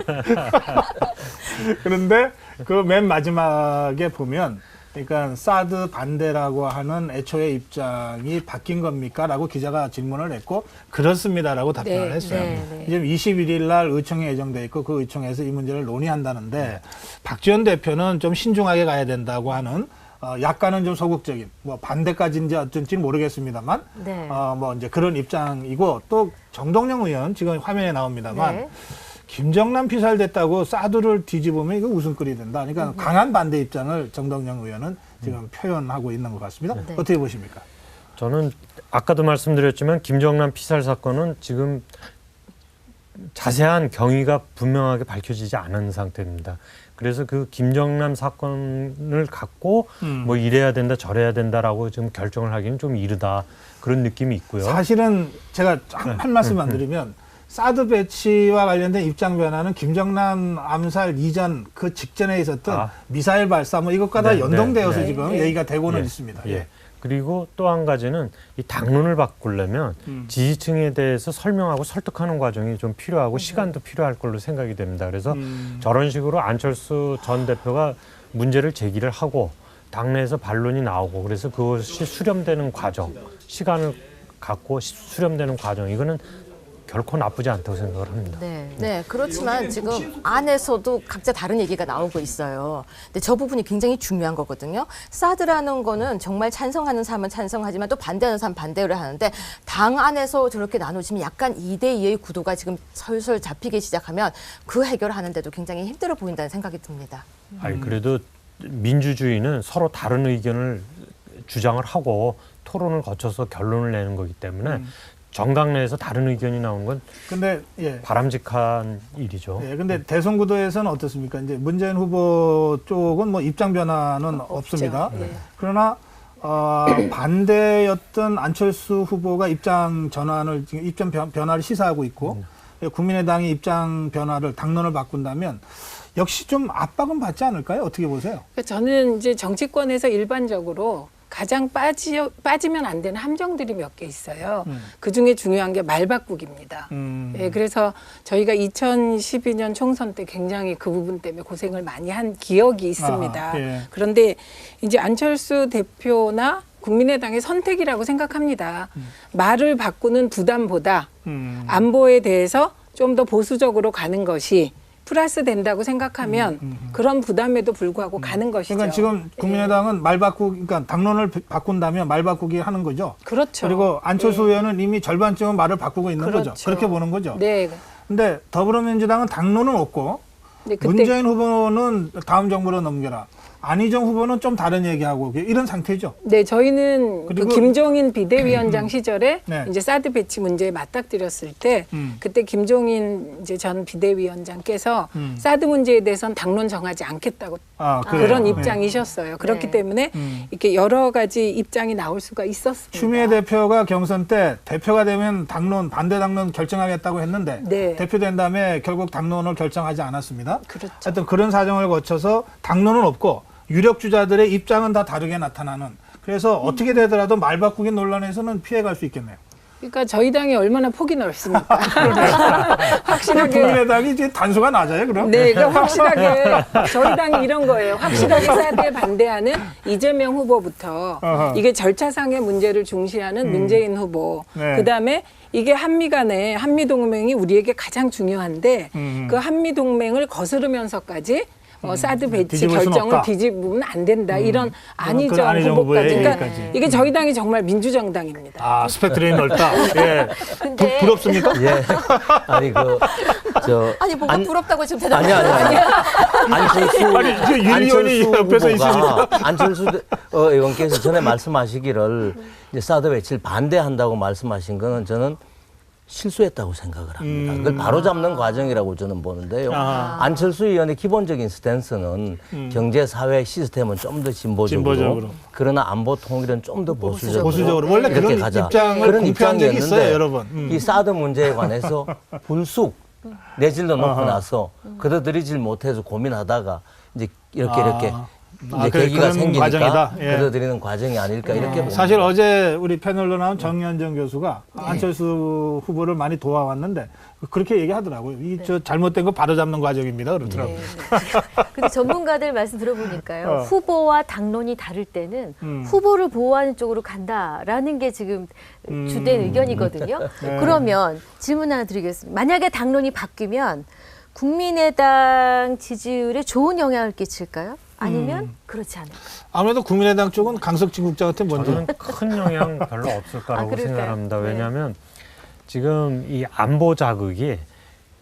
그런데 그 맨 마지막에 보면 그러니까 사드 반대라고 하는 애초의 입장이 바뀐 겁니까? 라고 기자가 질문을 했고 그렇습니다라고 답변을 네, 했어요. 네. 지금 21일 날 의총이 예정돼 있고 그 의총에서 이 문제를 논의한다는데 박지원 대표는 좀 신중하게 가야 된다고 하는 약간은 좀 소극적인 뭐 반대까지인지 어쩐지는 모르겠습니다만 네. 뭐 이제 그런 입장이고 또 정동영 의원 지금 화면에 나옵니다만 네. 김정남 피살됐다고 사드를 뒤집으면 이거 웃음거리 된다. 그러니까 강한 반대 입장을 정동영 의원은 지금 표현하고 있는 것 같습니다. 네. 어떻게 보십니까? 저는 아까도 말씀드렸지만 김정남 피살 사건은 지금 자세한 경위가 분명하게 밝혀지지 않은 상태입니다. 그래서 그 김정남 사건을 갖고 뭐 이래야 된다 저래야 된다라고 지금 결정을 하기는 좀 이르다 그런 느낌이 있고요. 사실은 제가 한 말씀만 드리면 사드 배치와 관련된 입장 변화는 김정남 암살 이전 그 직전에 있었던 미사일 발사 뭐 이것과 다 연동되어서 지금 얘기가 되고는 있습니다. 예. 그리고 또 한 가지는 이 당론을 바꾸려면 지지층에 대해서 설명하고 설득하는 과정이 좀 필요하고 시간도 필요할 걸로 생각이 됩니다. 그래서 저런 식으로 안철수 전 대표가 문제를 제기를 하고 당내에서 반론이 나오고 그래서 그것이 수렴되는 과정, 시간을 갖고 수렴되는 과정 이거는 결코 나쁘지 않다고 생각을 합니다. 네, 그렇지만 지금 안에서도 각자 다른 얘기가 나오고 있어요. 근데 저 부분이 굉장히 중요한 거거든요. 사드라는 거는 정말 찬성하는 사람은 찬성하지만 또 반대하는 사람은 반대를 하는데 당 안에서 저렇게 나눠지면 약간 2대2의 구도가 지금 설설 잡히기 시작하면 그 해결하는데도 굉장히 힘들어 보인다는 생각이 듭니다. 아니, 그래도 민주주의는 서로 다른 의견을 주장을 하고 토론을 거쳐서 결론을 내는 거기 때문에 정당 내에서 다른 의견이 나오는 건 근데 바람직한 일이죠. 예, 근데 대선 구도에서는 어떻습니까? 이제 문재인 후보 쪽은 뭐 입장 변화는 없습니다. 그러나 반대였던 안철수 후보가 입장 전환을 지금 입장 변화를 시사하고 있고 국민의당이 입장 변화를 당론을 바꾼다면 역시 좀 압박은 받지 않을까요? 어떻게 보세요? 저는 이제 정치권에서 일반적으로 가장 빠지면 안 되는 함정들이 몇 개 있어요. 그중에 중요한 게 말 바꾸기입니다. 예, 그래서 저희가 2012년 총선 때 굉장히 그 부분 때문에 고생을 많이 한 기억이 있습니다. 그런데 이제 안철수 대표나 국민의당의 선택이라고 생각합니다. 말을 바꾸는 부담보다 안보에 대해서 좀 더 보수적으로 가는 것이 플러스 된다고 생각하면 그런 부담에도 불구하고 가는 것이죠. 그러니까 지금 국민의당은 말 바꾸기, 그러니까 당론을 바꾼다면 말 바꾸기 하는 거죠. 그렇죠. 그리고 안철수 의원은 이미 절반쯤은 말을 바꾸고 있는 거죠. 그렇게 보는 거죠. 네. 근데 더불어민주당은 당론은 없고 문재인 후보는 다음 정부로 넘겨라. 안희정 후보는 좀 다른 얘기하고 이런 상태죠. 네, 저희는 그 김종인 비대위원장 시절에 네. 이제 사드 배치 문제에 맞닥뜨렸을 때 그때 김종인 이제 전 비대위원장께서 사드 문제에 대해서는 당론 정하지 않겠다고 그런 입장이셨어요. 그렇기 때문에 이렇게 여러 가지 입장이 나올 수가 있었습니다. 추미애 대표가 경선 때 대표가 되면 당론 반대 당론 결정하겠다고 했는데 대표된 다음에 결국 당론을 결정하지 않았습니다. 그렇죠. 하여튼 그런 사정을 거쳐서 당론은 없고 유력 주자들의 입장은 다 다르게 나타나는. 그래서 어떻게 되더라도 말 바꾸기 논란에서는 피해갈 수 있겠네요. 그러니까 저희 당이 얼마나 폭이 넓습니까? 확실하게 국민의당이 이제 단수가 낮아요, 그럼? 네, 그러니까 확실하게 저희 당이 이런 거예요. 확실하게 사드에 반대하는 이재명 후보부터 이게 절차상의 문제를 중시하는 문재인 후보, 그다음에 이게 한미 간에 한미 동맹이 우리에게 가장 중요한데 그 한미 동맹을 거스르면서까지 사드 배치 뒤집을 수는 결정을 없다. 뒤집으면 안 된다. 이런 안희정 안희정 후보까지. 후보의 그러니까 얘기까지. 이게 저희 당이 정말 민주정당입니다. 아, 스펙트럼이 넓다. 예. 근데 부럽습니까? 예. 아니 아니 뭐가 부럽다고 지금 대답. 아니. 안철수 아니, 저 윤 의원이 옆에서 있으니까. 안철수 의원께서 전에 말씀하시기를 이제 사드 배치를 반대한다고 말씀하신 거는 저는 실수했다고 생각을 합니다. 그걸 바로잡는 과정이라고 저는 보는데요. 안철수 의원의 기본적인 스탠스는 경제, 사회 시스템은 좀 더 진보적으로, 그러나 안보 통일은 좀 더 보수적으로 원래 이렇게 그런 가자. 입장을 그런 공표한 적이 있어요, 입장이었는데 여러 번. 이 사드 문제에 관해서 불쑥 내질러 놓고 나서 그러들이질 못해서 고민하다가 이제 이렇게 이제 계기가 그런 생기니까 과정이다. 예. 그러들이는 과정이 아닐까 이렇게 봅니다. 사실 어제 우리 패널로 나온 정연정 교수가 안철수 후보를 많이 도와왔는데 그렇게 얘기하더라고요. 저 잘못된 거 바로잡는 과정입니다. 그러더라고요. 근데 전문가들 말씀 들어보니까요. 후보와 당론이 다를 때는 후보를 보호하는 쪽으로 간다라는 게 지금 주된 의견이거든요. 네. 그러면 질문 하나 드리겠습니다. 만약에 당론이 바뀌면 국민의당 지지율에 좋은 영향을 끼칠까요? 아니면 그렇지 않을까요? 아무래도 국민의당 쪽은 강석진 국장한테 먼저. 저는 큰 영향 별로 없을 거라고 그럴까요? 생각합니다. 네. 왜냐하면 지금 이 안보 자극이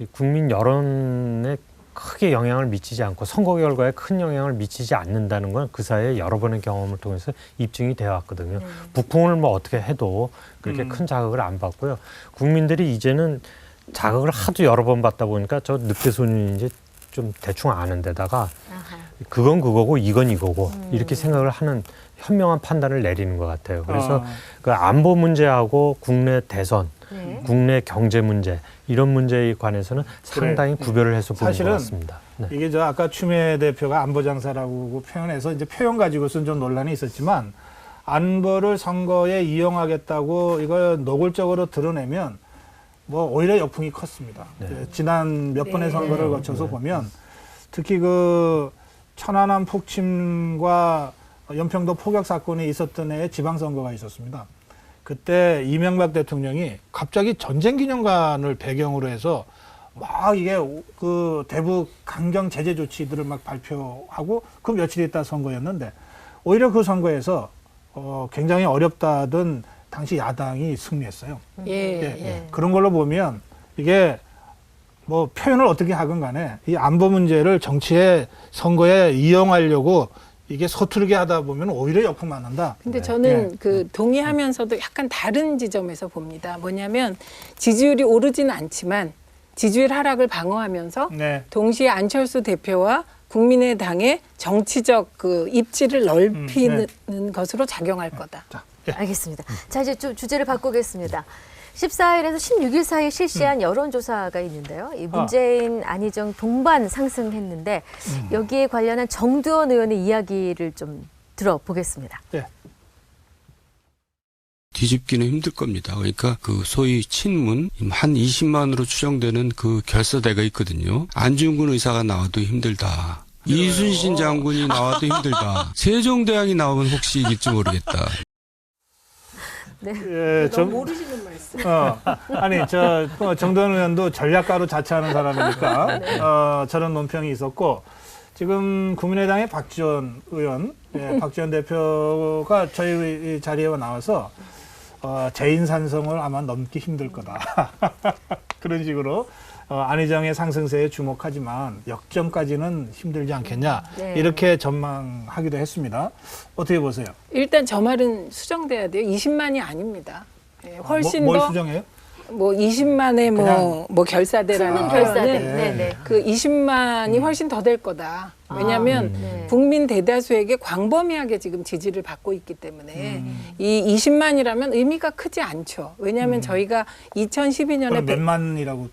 이 국민 여론에 크게 영향을 미치지 않고 선거 결과에 큰 영향을 미치지 않는다는 건 그 사이에 여러 번의 경험을 통해서 입증이 되어 왔거든요. 북풍을 뭐 어떻게 해도 그렇게 큰 자극을 안 받고요. 국민들이 이제는 자극을 하도 여러 번 받다 보니까 저 늑대 소년인지 좀 대충 아는 데다가 그건 그거고 이건 이거고 이렇게 생각을 하는 현명한 판단을 내리는 것 같아요. 그래서 그 안보 문제하고 국내 대선, 국내 경제 문제 이런 문제에 관해서는 상당히 구별을 해서 보는 것 같습니다. 네. 이게 저 아까 추미애 대표가 안보 장사라고 표현해서 이제 표현 가지고서는 좀 논란이 있었지만 안보를 선거에 이용하겠다고 이걸 노골적으로 드러내면 뭐 오히려 역풍이 컸습니다. 네. 지난 몇 번의 선거를 거쳐서 보면 특히 그 천안함 폭침과 연평도 포격 사건이 있었던 해에 지방선거가 있었습니다. 그때 이명박 대통령이 갑자기 전쟁기념관을 배경으로 해서 막 이게 그 대북 강경 제재 조치들을 막 발표하고 그 며칠 있다 선거였는데 오히려 그 선거에서 굉장히 어렵다던 당시 야당이 승리했어요. 그런 걸로 보면 이게 뭐 표현을 어떻게 하건 간에 이 안보 문제를 정치의 선거에 이용하려고 이게 서투르게 하다 보면 오히려 역풍 맞는다. 근데 저는 그 동의하면서도 약간 다른 지점에서 봅니다. 뭐냐면 지지율이 오르지는 않지만 지지율 하락을 방어하면서 동시에 안철수 대표와 국민의당의 정치적 그 입지를 넓히는 것으로 작용할 거다. 알겠습니다. 자, 이제 좀 주제를 바꾸겠습니다. 14일에서 16일 사이에 실시한 여론조사가 있는데요. 이 문재인, 안희정 동반 상승했는데 여기에 관련한 정두원 의원의 이야기를 좀 들어보겠습니다. 뒤집기는 힘들 겁니다. 그러니까 그 소위 친문 한 20만으로 추정되는 그 결사대가 있거든요. 안중근 의사가 나와도 힘들다. 이순신 장군이 나와도 힘들다. 세종대왕이 나오면 혹시 이길지 모르겠다. 너무 모르시는 말씀. 아니 정도원 의원도 전략가로 자처하는 사람이니까 저런 논평이 있었고 지금 국민의당의 박지원 의원, 박지원 대표가 저희 자리에 나와서 재인산성을 아마 넘기 힘들 거다. 그런 식으로 안희정의 상승세에 주목하지만 역전까지는 힘들지 않겠냐 이렇게 전망하기도 했습니다. 어떻게 보세요? 일단 저 말은 수정돼야 돼요. 20만이 아닙니다. 훨씬 뭘 더 수정해요? 뭐 20만의 뭐 결사대라는 결사대. 그 20만이 훨씬 더 될 거다. 왜냐하면 국민 대다수에게 광범위하게 지금 지지를 받고 있기 때문에 이 20만이라면 의미가 크지 않죠. 왜냐하면 저희가 2012년에 몇 만이라고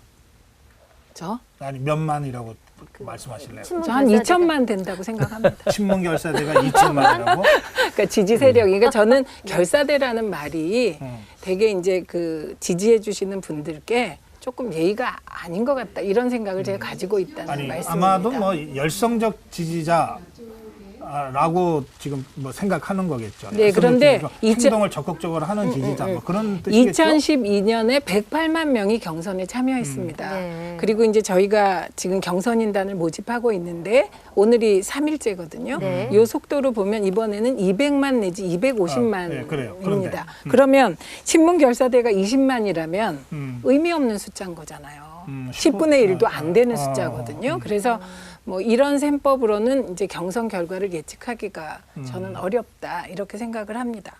저? 아니 몇 만이라고 말씀하실래요? 저 한 2천만 된다고 생각합니다. 친문 결사대가 2천만이라고? 그러니까 지지 세력이. 그러니까 저는 결사대라는 말이 되게 이제 그 지지해 주시는 분들께 조금 예의가 아닌 것 같다 이런 생각을 제가 가지고 있다는 말씀입니다. 아마도 뭐 열성적 지지자 라고 지금 뭐 생각하는 거겠죠. 네, 그런데 행동을 적극적으로 하는 지지자 뭐 그런 뜻이겠죠. 2012년에 108만 명이 경선에 참여했습니다. 네. 그리고 이제 저희가 지금 경선인단을 모집하고 있는데 오늘이 3일째거든요. 네. 이 속도로 보면 이번에는 200만 내지 250만입니다. 네, 그래요. 그런데, 그러면 친문 결사대가 20만이라면 의미 없는 숫자인 거잖아요. 10분의 1도 안 되는 숫자거든요. 그래서 뭐 이런 셈법으로는 이제 경선 결과를 예측하기가 저는 어렵다 이렇게 생각을 합니다.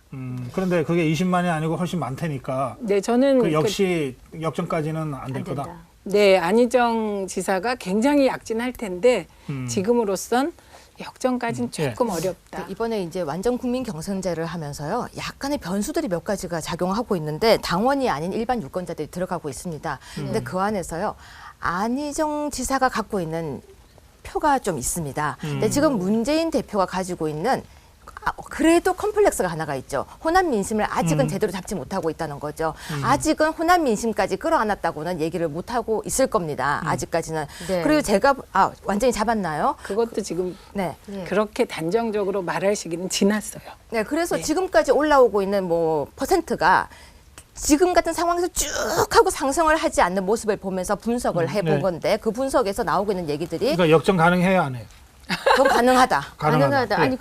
그런데 그게 20만이 아니고 훨씬 많다니까. 네, 저는 그 역시 역전까지는 안 될 거다. 네, 안희정 지사가 굉장히 약진할 텐데 지금으로선 역전까지는 조금 어렵다. 이번에 이제 완전 국민 경선제를 하면서요, 약간의 변수들이 몇 가지가 작용하고 있는데 당원이 아닌 일반 유권자들이 들어가고 있습니다. 근데 그 안에서요, 안희정 지사가 갖고 있는 표가 좀 있습니다. 근데 지금 문재인 대표가 가지고 있는 그래도 컴플렉스가 하나가 있죠. 호남 민심을 아직은 제대로 잡지 못하고 있다는 거죠. 아직은 호남 민심까지 끌어안았다고는 얘기를 못하고 있을 겁니다. 아직까지는. 네. 그리고 제가 완전히 잡았나요? 그것도 지금 네. 그렇게 단정적으로 말할 시기는 지났어요. 네, 그래서 지금까지 올라오고 있는 뭐 퍼센트가 지금 같은 상황에서 쭉 하고 상승을 하지 않는 모습을 보면서 분석을 해본 건데 그 분석에서 나오고 있는 얘기들이 그러니까 역전 가능해요, 안 해요? 그건 가능하다. 가능하다. 아니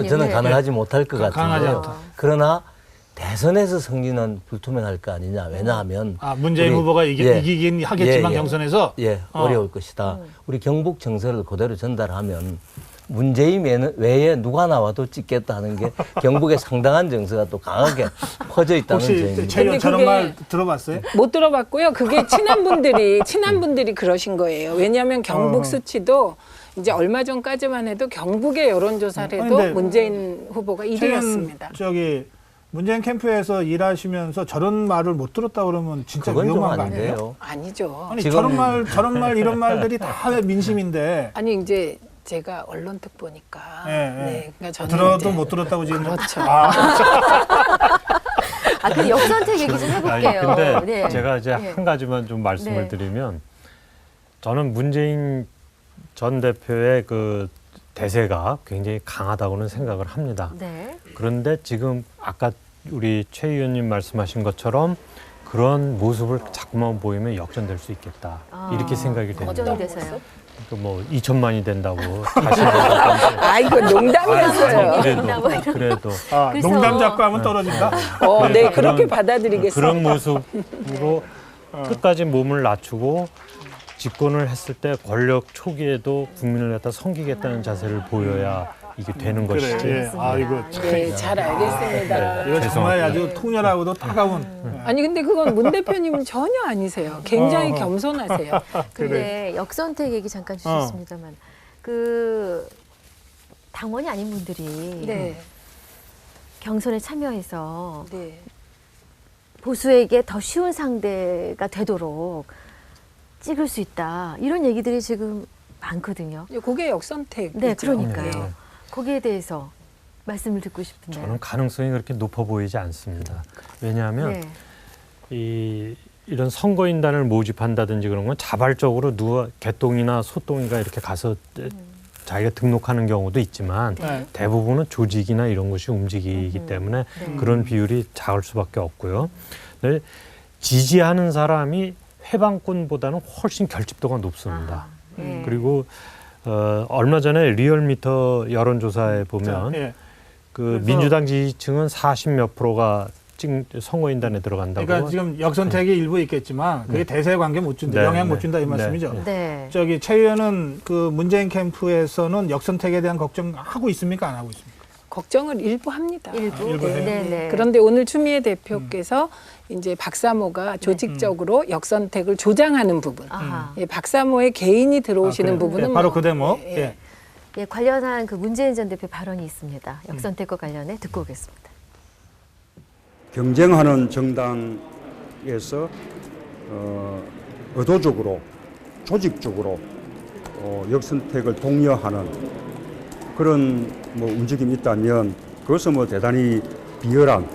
저는 가능하지 못할 것 가능하지 같은데요. 않다. 그러나 대선에서 승리는 불투명할 거 아니냐. 왜냐하면 문재인 후보가 이기긴 하겠지만 경선에서 어려울 것이다. 우리 경북 정서를 그대로 전달하면 문재인 외에 누가 나와도 찍겠다 하는 게 경북의 상당한 정서가 또 강하게 퍼져 있다는 점입니다. 혹시 최 의원 저런 말 들어봤어요? 못 들어봤고요. 그게 친한 분들이 그러신 거예요. 왜냐하면 경북 수치도 이제 얼마 전까지만 해도 경북의 여론조사를 해도 문재인 후보가 1위였습니다. 저기 문재인 캠프에서 일하시면서 저런 말을 못 들었다 그러면 진짜 위험한 거 아니에요? 아니죠. 아니 저런 말 이런 말들이 다 민심인데. 아니 이제 제가 언론특 보니까 그러니까 저는 들어도 못 들었다고 지금. 그렇죠. 그 역선택 얘기 좀 해볼게요. 근데 제가 이제 한 가지만 좀 말씀을 드리면 저는 문재인 전 대표의 그 대세가 굉장히 강하다고는 생각을 합니다. 그런데 지금 아까 우리 최 의원님 말씀하신 것처럼 그런 모습을 자꾸만 보이면 역전될 수 있겠다. 이렇게 생각이 됩니다. 어쩌면 되세요? 뭐 2천만이 된다고 다시 이거 농담이었어요. 그래도 농담 잡고 하면 떨어진다. 네, 그렇게 받아들이겠습니다. 그런 모습으로 끝까지 몸을 낮추고 집권을 했을 때 권력 초기에도 국민을 갖다 섬기겠다는 자세를 보여야 이게 되는 것이지. 이거 잘 알겠습니다. 이거 정말 아주 통렬하고도 따가운. 아니 근데 그건 문 대표님은 전혀 아니세요. 굉장히 겸손하세요. 근데 역선택 얘기 잠깐 주셨습니다만 그 당원이 아닌 분들이 경선에 참여해서 보수에게 더 쉬운 상대가 되도록 찍을 수 있다. 이런 얘기들이 지금 많거든요. 그게 역선택. 네, 그러니까요. 거기에 대해서 말씀을 듣고 싶은데요. 저는 가능성이 그렇게 높아 보이지 않습니다. 왜냐하면 이런 선거인단을 모집한다든지 그런 건 자발적으로 누가 개똥이나 소똥이가 이렇게 가서 자기가 등록하는 경우도 있지만 대부분은 조직이나 이런 것이 움직이기 때문에 그런 비율이 작을 수밖에 없고요. 근데 지지하는 사람이 해방권보다는 훨씬 결집도가 높습니다. 그리고 얼마 전에 리얼미터 여론조사에 보면 그 민주당 지지층은 40몇 %가 선거인단에 들어간다고. 그러니까 지금 역선택이 일부 있겠지만 그게 대세 관계 못 준다, 영향 못 준다 이 말씀이죠. 저기 최 의원은 그 문재인 캠프에서는 역선택에 대한 걱정하고 있습니까, 안 하고 있습니까? 걱정을 일부 합니다. 일부 해요? 그런데 오늘 추미애 대표께서 이제 박사모가 조직적으로 역선택을 조장하는 부분, 박사모의 개인이 들어오시는 부분은 바로 그 대목. 관련한 그 문재인 전 대표 발언이 있습니다. 역선택과 관련해 듣고 오겠습니다. 경쟁하는 정당에서 의도적으로 조직적으로 역선택을 독려하는 그런 뭐 움직임이 있다면 그것은 뭐 대단히 비열한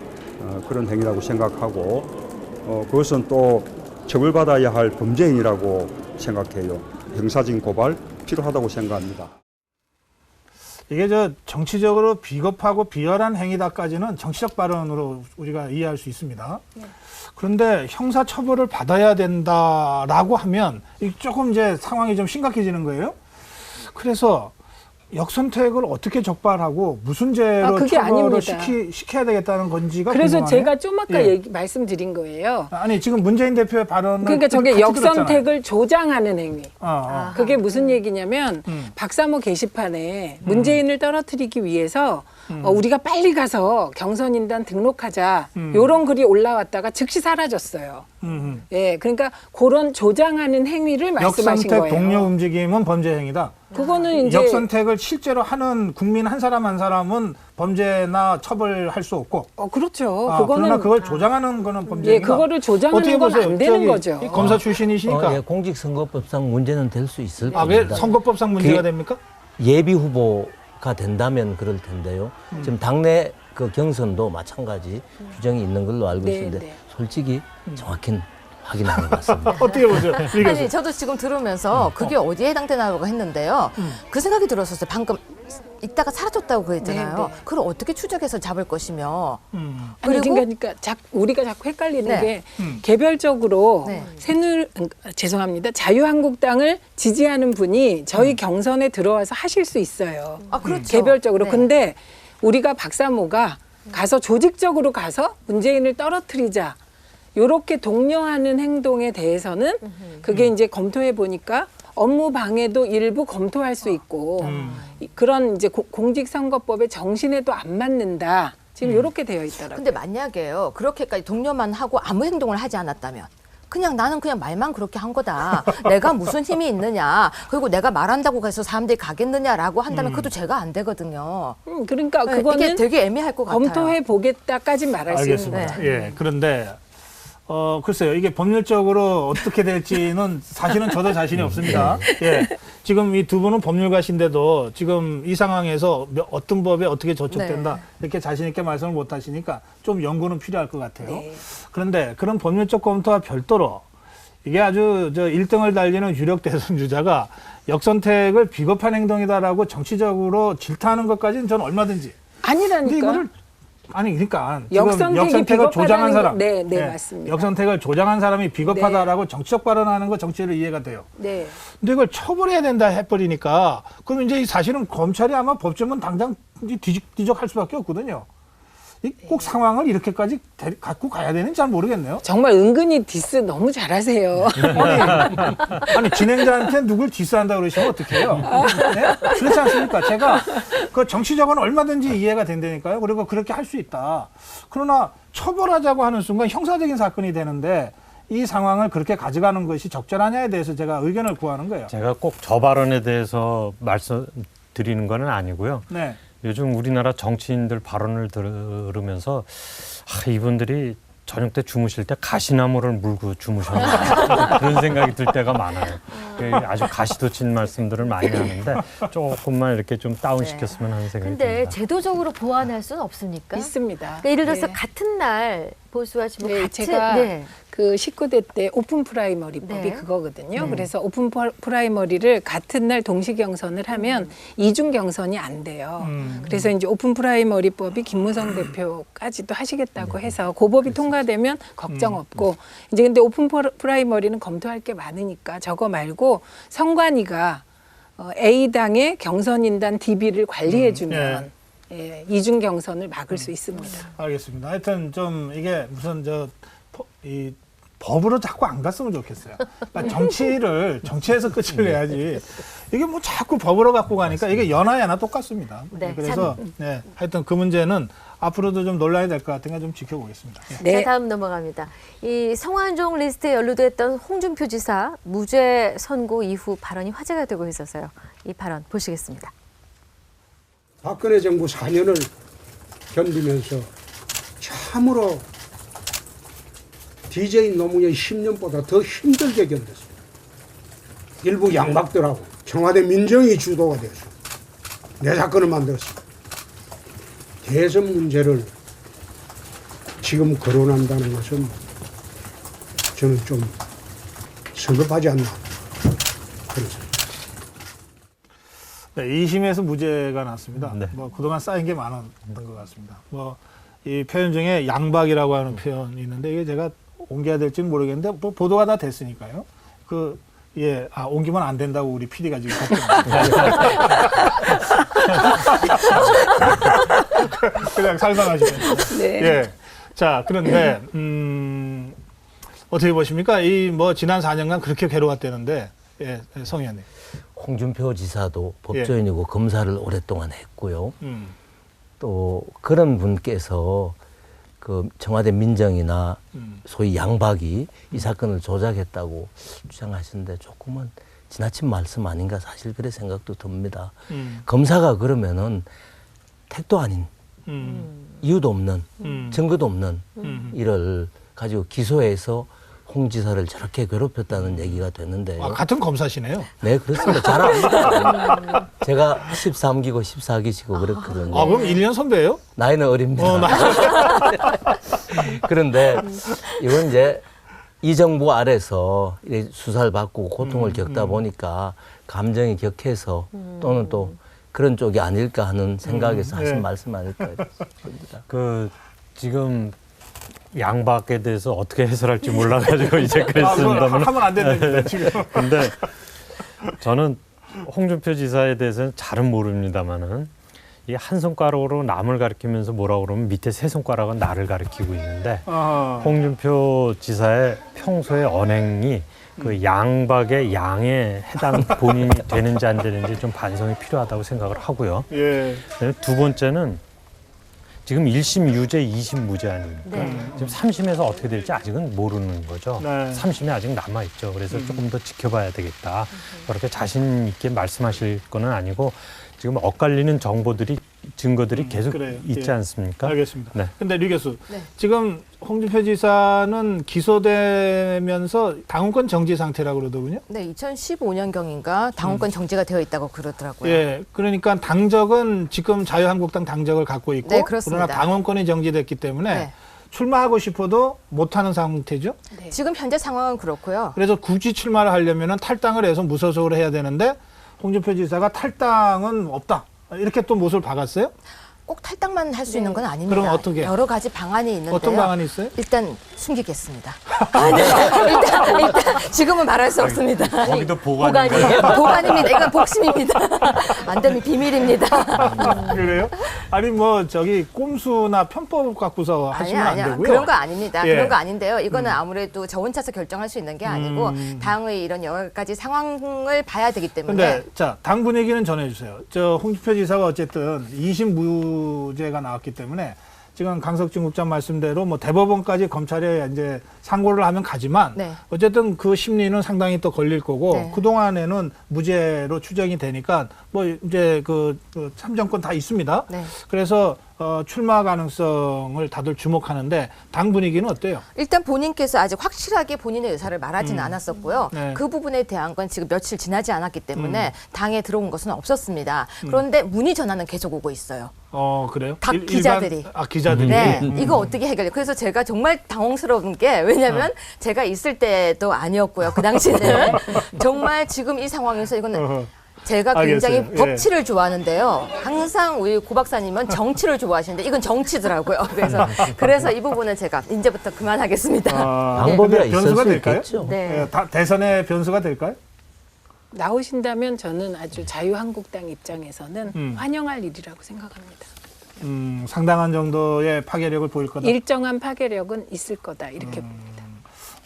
그런 행위라고 생각하고 그것은 또 처벌받아야 할 범죄인이라고 생각해요. 형사적인 고발 필요하다고 생각합니다. 이게 저 정치적으로 비겁하고 비열한 행위다까지는 정치적 발언으로 우리가 이해할 수 있습니다. 그런데 형사 처벌을 받아야 된다라고 하면 조금 이제 상황이 좀 심각해지는 거예요. 그래서 역선택을 어떻게 적발하고 무슨 죄로 그게 처벌을 아닙니다. 시켜야 되겠다는 건지가 그래서 궁금하네요. 제가 좀 아까 예. 말씀드린 거예요. 아니 지금 문재인 대표의 발언을 그러니까 저게 같이 역선택을 들었잖아요. 조장하는 행위. 그게 무슨 얘기냐면 박사모 게시판에 문재인을 떨어뜨리기 위해서 우리가 빨리 가서 경선인단 등록하자 이런 글이 올라왔다가 즉시 사라졌어요. 예, 그러니까 그런 조장하는 행위를 말씀하신 역선택 거예요. 동료 움직임은 범죄 행위다. 그거는 이제 역선택을 실제로 하는 국민 한 사람 한 사람은 범죄나 처벌할 수 없고. 그렇죠. 그러나 그걸 조장하는 거는 범죄 예, 행위다. 그거를 조장하는 건 안 되는 거죠. 검사 출신이시니까. 예, 공직선거법상 문제는 될 수 있을 왜 겁니다. 선거법상 문제가 됩니까? 예비 후보가 된다면 그럴 텐데요. 지금 당내 그 경선도 마찬가지 규정이 있는 걸로 알고 있는데 솔직히 정확히는 확인 안 해봤습니다. 어떻게 보세요? 아니 저도 지금 들으면서 그게 어디에 해당되나라고 했는데요. 그 생각이 들었었어요. 방금 이따가 사라졌다고 그랬잖아요. 그걸 어떻게 추적해서 잡을 것이며. 그러니까 우리가 자꾸 헷갈리는 네. 게 개별적으로 네. 죄송합니다. 자유한국당을 지지하는 분이 저희 경선에 들어와서 하실 수 있어요. 그렇죠. 개별적으로. 네. 근데 우리가 박사모가 가서 조직적으로 가서 문재인을 떨어뜨리자. 요렇게 독려하는 행동에 대해서는 그게 이제 검토해 보니까 업무 방해도 일부 검토할 수 있고 그런 이제 공직선거법의 정신에도 안 맞는다. 지금 이렇게 되어 있더라고요. 근데 만약에요. 그렇게까지 독려만 하고 아무 행동을 하지 않았다면 나는 그냥 말만 그렇게 한 거다. 내가 무슨 힘이 있느냐. 그리고 내가 말한다고 해서 사람들이 가겠느냐라고 한다면 그것도 죄가 안 되거든요. 그러니까 네, 그거는 이게 되게 애매할 것 같아요. 검토해 보겠다까지 말할 수 있는 거예요. 알겠습니다. 예, 그런데 글쎄요. 이게 법률적으로 어떻게 될지는 사실은 저도 자신이 없습니다. 예. 지금 이 두 분은 법률가신데도 지금 이 상황에서 어떤 법에 어떻게 저촉된다 이렇게 자신 있게 말씀을 못 하시니까 좀 연구는 필요할 것 같아요. 그런데 그런 법률적 검토와 별도로 이게 아주 1등을 달리는 유력 대선 주자가 역선택을 비겁한 행동이다라고 정치적으로 질타하는 것까지는 저는 얼마든지. 아니라니까. 이거를 그러니까 역선택을 조장한 사람, 네, 맞습니다. 역선택을 조장한 사람이 비겁하다라고 정치적 발언하는 거 정치를 이해가 돼요. 네. 근데 이걸 처벌해야 된다 해버리니까 그럼 이제 사실은 검찰이 아마 법조문 당장 뒤적할 수밖에 없거든요. 꼭 상황을 이렇게까지 갖고 가야 되는지 잘 모르겠네요. 정말 은근히 디스 너무 잘하세요. 아니 진행자한테 누굴 디스한다 그러시면 어떡해요? 네? 그렇지 않습니까? 제가 그 정치적으로는 얼마든지 이해가 된다니까요. 그리고 그렇게 할 수 있다. 그러나 처벌하자고 하는 순간 형사적인 사건이 되는데 이 상황을 그렇게 가져가는 것이 적절하냐에 대해서 제가 의견을 구하는 거예요. 제가 꼭 저 발언에 대해서 말씀드리는 건 아니고요. 네. 요즘 우리나라 정치인들 발언을 들으면서 이분들이 저녁 때 주무실 때 가시나무를 물고 주무셨나 그런 생각이 들 때가 많아요. 아주 가시도친 말씀들을 많이 하는데 조금만 이렇게 좀 다운시켰으면 하는 생각이 근데 듭니다. 제도적으로 보완할 수는 없습니까? 있습니다. 그러니까 예를 들어서 네. 같은 날 보수하시고 네, 같은 제가 그 19대 때 오픈 프라이머리법이 그거거든요. 그래서 오픈 프라이머리를 같은 날 동시 경선을 하면 이중 경선이 안 돼요. 그래서 이제 오픈 프라이머리법이 김무성 대표까지도 하시겠다고 해서 그 법이 통과되면 걱정 없고 이제 근데 오픈 프라이머리는 검토할 게 많으니까 저거 말고 선관위가 A당의 경선인단 DB를 관리해주면 예, 이중 경선을 막을 수 있습니다. 알겠습니다. 하여튼 좀 이게 무슨 이 법으로 자꾸 안 갔으면 좋겠어요. 그러니까 정치에서 끝을 내야지. 이게 뭐 자꾸 법으로 갖고 가니까 이게 연하야나 똑같습니다. 그래서 하여튼 그 문제는 앞으로도 좀 논란이 될 것 같으니까 좀 지켜보겠습니다. 자, 다음 넘어갑니다. 이 성완종 리스트에 연루됐던 홍준표 지사 무죄 선고 이후 발언이 화제가 되고 있어서요. 이 발언 보시겠습니다. 박근혜 정부 4년을 견디면서 참으로 DJ 노무현 10년보다 더 힘들게 견뎠습니다. 일부 양박들하고 청와대 민정이 주도가 돼서 내 사건을 만들었습니다. 대선 문제를 지금 거론한다는 것은 저는 좀 성급하지 않나 그런 생각입니다. 네, 2심에서 무죄가 났습니다. 네. 뭐 그동안 쌓인 게 많았던 것 같습니다. 뭐 이 표현 중에 양박이라고 하는 표현이 있는데 이게 제가 옮겨야 될지는 모르겠는데 뭐 보도가 다 됐으니까요. 옮기면 안 된다고 우리 PD가 지금 그냥 살살하시면. 네. 예. 자, 그런데 어떻게 보십니까? 이 뭐 지난 4년간 그렇게 괴로웠다는데, 예, 성 의원님. 홍준표 지사도 법조인이고 검사를 오랫동안 했고요. 음. 또 그런 분께서 그 청와대 민정이나 소위 양박이 이 사건을 조작했다고 주장하시는데 조금은 지나친 말씀 아닌가 사실 그래 생각도 듭니다. 검사가 그러면은 택도 아닌 이유도 없는 증거도 없는 일을 가지고 기소해서 홍 지사를 저렇게 괴롭혔다는 얘기가 되는데. 아, 같은 검사시네요. 네, 그렇습니다. 잘 압니다. 제가 13기고 14기시고 그렇거든요. 아, 그럼 1년 선배예요? 나이는 어립니다. 그런데 이건 이제 이 정부 아래서 수사를 받고 고통을 겪다 보니까 감정이 격해서 또는 또 그런 쪽이 아닐까 하는 생각에서 하신 말씀 아닐까 싶습니다. 지금 양박에 대해서 어떻게 해설할지 몰라가지고 이제 그랬습니다만. 하면 안 되는데 지금. 근데 저는 홍준표 지사에 대해서는 잘은 모릅니다만은 이 한 손가락으로 남을 가리키면서 뭐라 그러면 밑에 세 손가락은 나를 가리키고 있는데 홍준표 지사의 평소의 언행이 그 양박의 양에 해당 본인이 되는지 안 되는지 좀 반성이 필요하다고 생각을 하고요. 예. 두 번째는 지금 1심 유죄, 2심 무죄 아닙니까? 네. 지금 3심에서 어떻게 될지 아직은 모르는 거죠. 네. 3심이 아직 남아있죠. 그래서 조금 더 지켜봐야 되겠다. 그렇게 자신 있게 말씀하실 건 아니고 지금 엇갈리는 정보들이, 증거들이 계속 그래요. 있지 예. 않습니까? 알겠습니다. 네. 근데 류 교수, 네. 지금 홍준표 지사는 기소되면서 당원권 정지 상태라고 그러더군요. 네, 2015년경인가 당원권 정지가 되어 있다고 그러더라고요. 예, 그러니까 당적은 지금 자유한국당 당적을 갖고 있고, 네, 그렇습니다. 그러나 당원권이 정지됐기 때문에 네. 출마하고 싶어도 못하는 상태죠. 네. 지금 현재 상황은 그렇고요. 그래서 굳이 출마를 하려면 탈당을 해서 무소속으로 해야 되는데 홍준표 지사가 탈당은 없다. 이렇게 또 못을 박았어요? 꼭 탈당만 할 수 있는 건 아닙니다. 그럼 어떻게? 여러 가지 방안이 있는데요. 어떤 방안이 있어요? 일단 숨기겠습니다. 일단 지금은 말할 수 없습니다. 거기도 보관인가요? 보관입니다. 이건 복심입니다. 안 되면 비밀입니다. 그래요? 아니 뭐 저기 꼼수나 편법 갖고서 하시면 안 아니요. 되고요. 그런 거 아닙니다. 예. 그런 거 아닌데요. 이거는 아무래도 저 혼자서 결정할 수 있는 게 아니고 당의 이런 여러 가지 상황을 봐야 되기 때문에. 근데 자, 당 분위기는 전해주세요. 저 홍준표 지사가 어쨌든 2심 무죄가 나왔기 때문에 지금 강석준 국장 말씀대로 뭐 대법원까지 검찰에 이제 상고를 하면 가지만 네. 어쨌든 그 심리는 상당히 또 걸릴 거고 네. 그 동안에는 무죄로 추정이 되니까 뭐 이제 그 참정권 다 있습니다. 네. 그래서 출마 가능성을 다들 주목하는데 당 분위기는 어때요? 일단 본인께서 아직 확실하게 본인의 의사를 말하지는 않았었고요. 네. 그 부분에 대한 건 지금 며칠 지나지 않았기 때문에 당에 들어온 것은 없었습니다. 그런데 문의 전화는 계속 오고 있어요. 그래요? 각 기자들이. 기자들이. 네, 이거 어떻게 해결해? 그래서 제가 정말 당황스러운 게 왜냐하면 제가 있을 때도 아니었고요. 그 당시는 정말 지금 이 상황에서 이거는 제가 굉장히 알겠어요. 법치를 좋아하는데요. 항상 우리 고 박사님은 정치를 좋아하시는데 이건 정치더라고요. 그래서 이 부분은 제가 이제부터 그만하겠습니다. 방법이 근데 있을 변수가 수 될까요? 있겠죠. 네. 예, 대선의 변수가 될까요? 나오신다면 저는 아주 자유한국당 입장에서는 환영할 일이라고 생각합니다. 상당한 정도의 파괴력을 보일 거다. 일정한 파괴력은 있을 거다 이렇게 봅니다.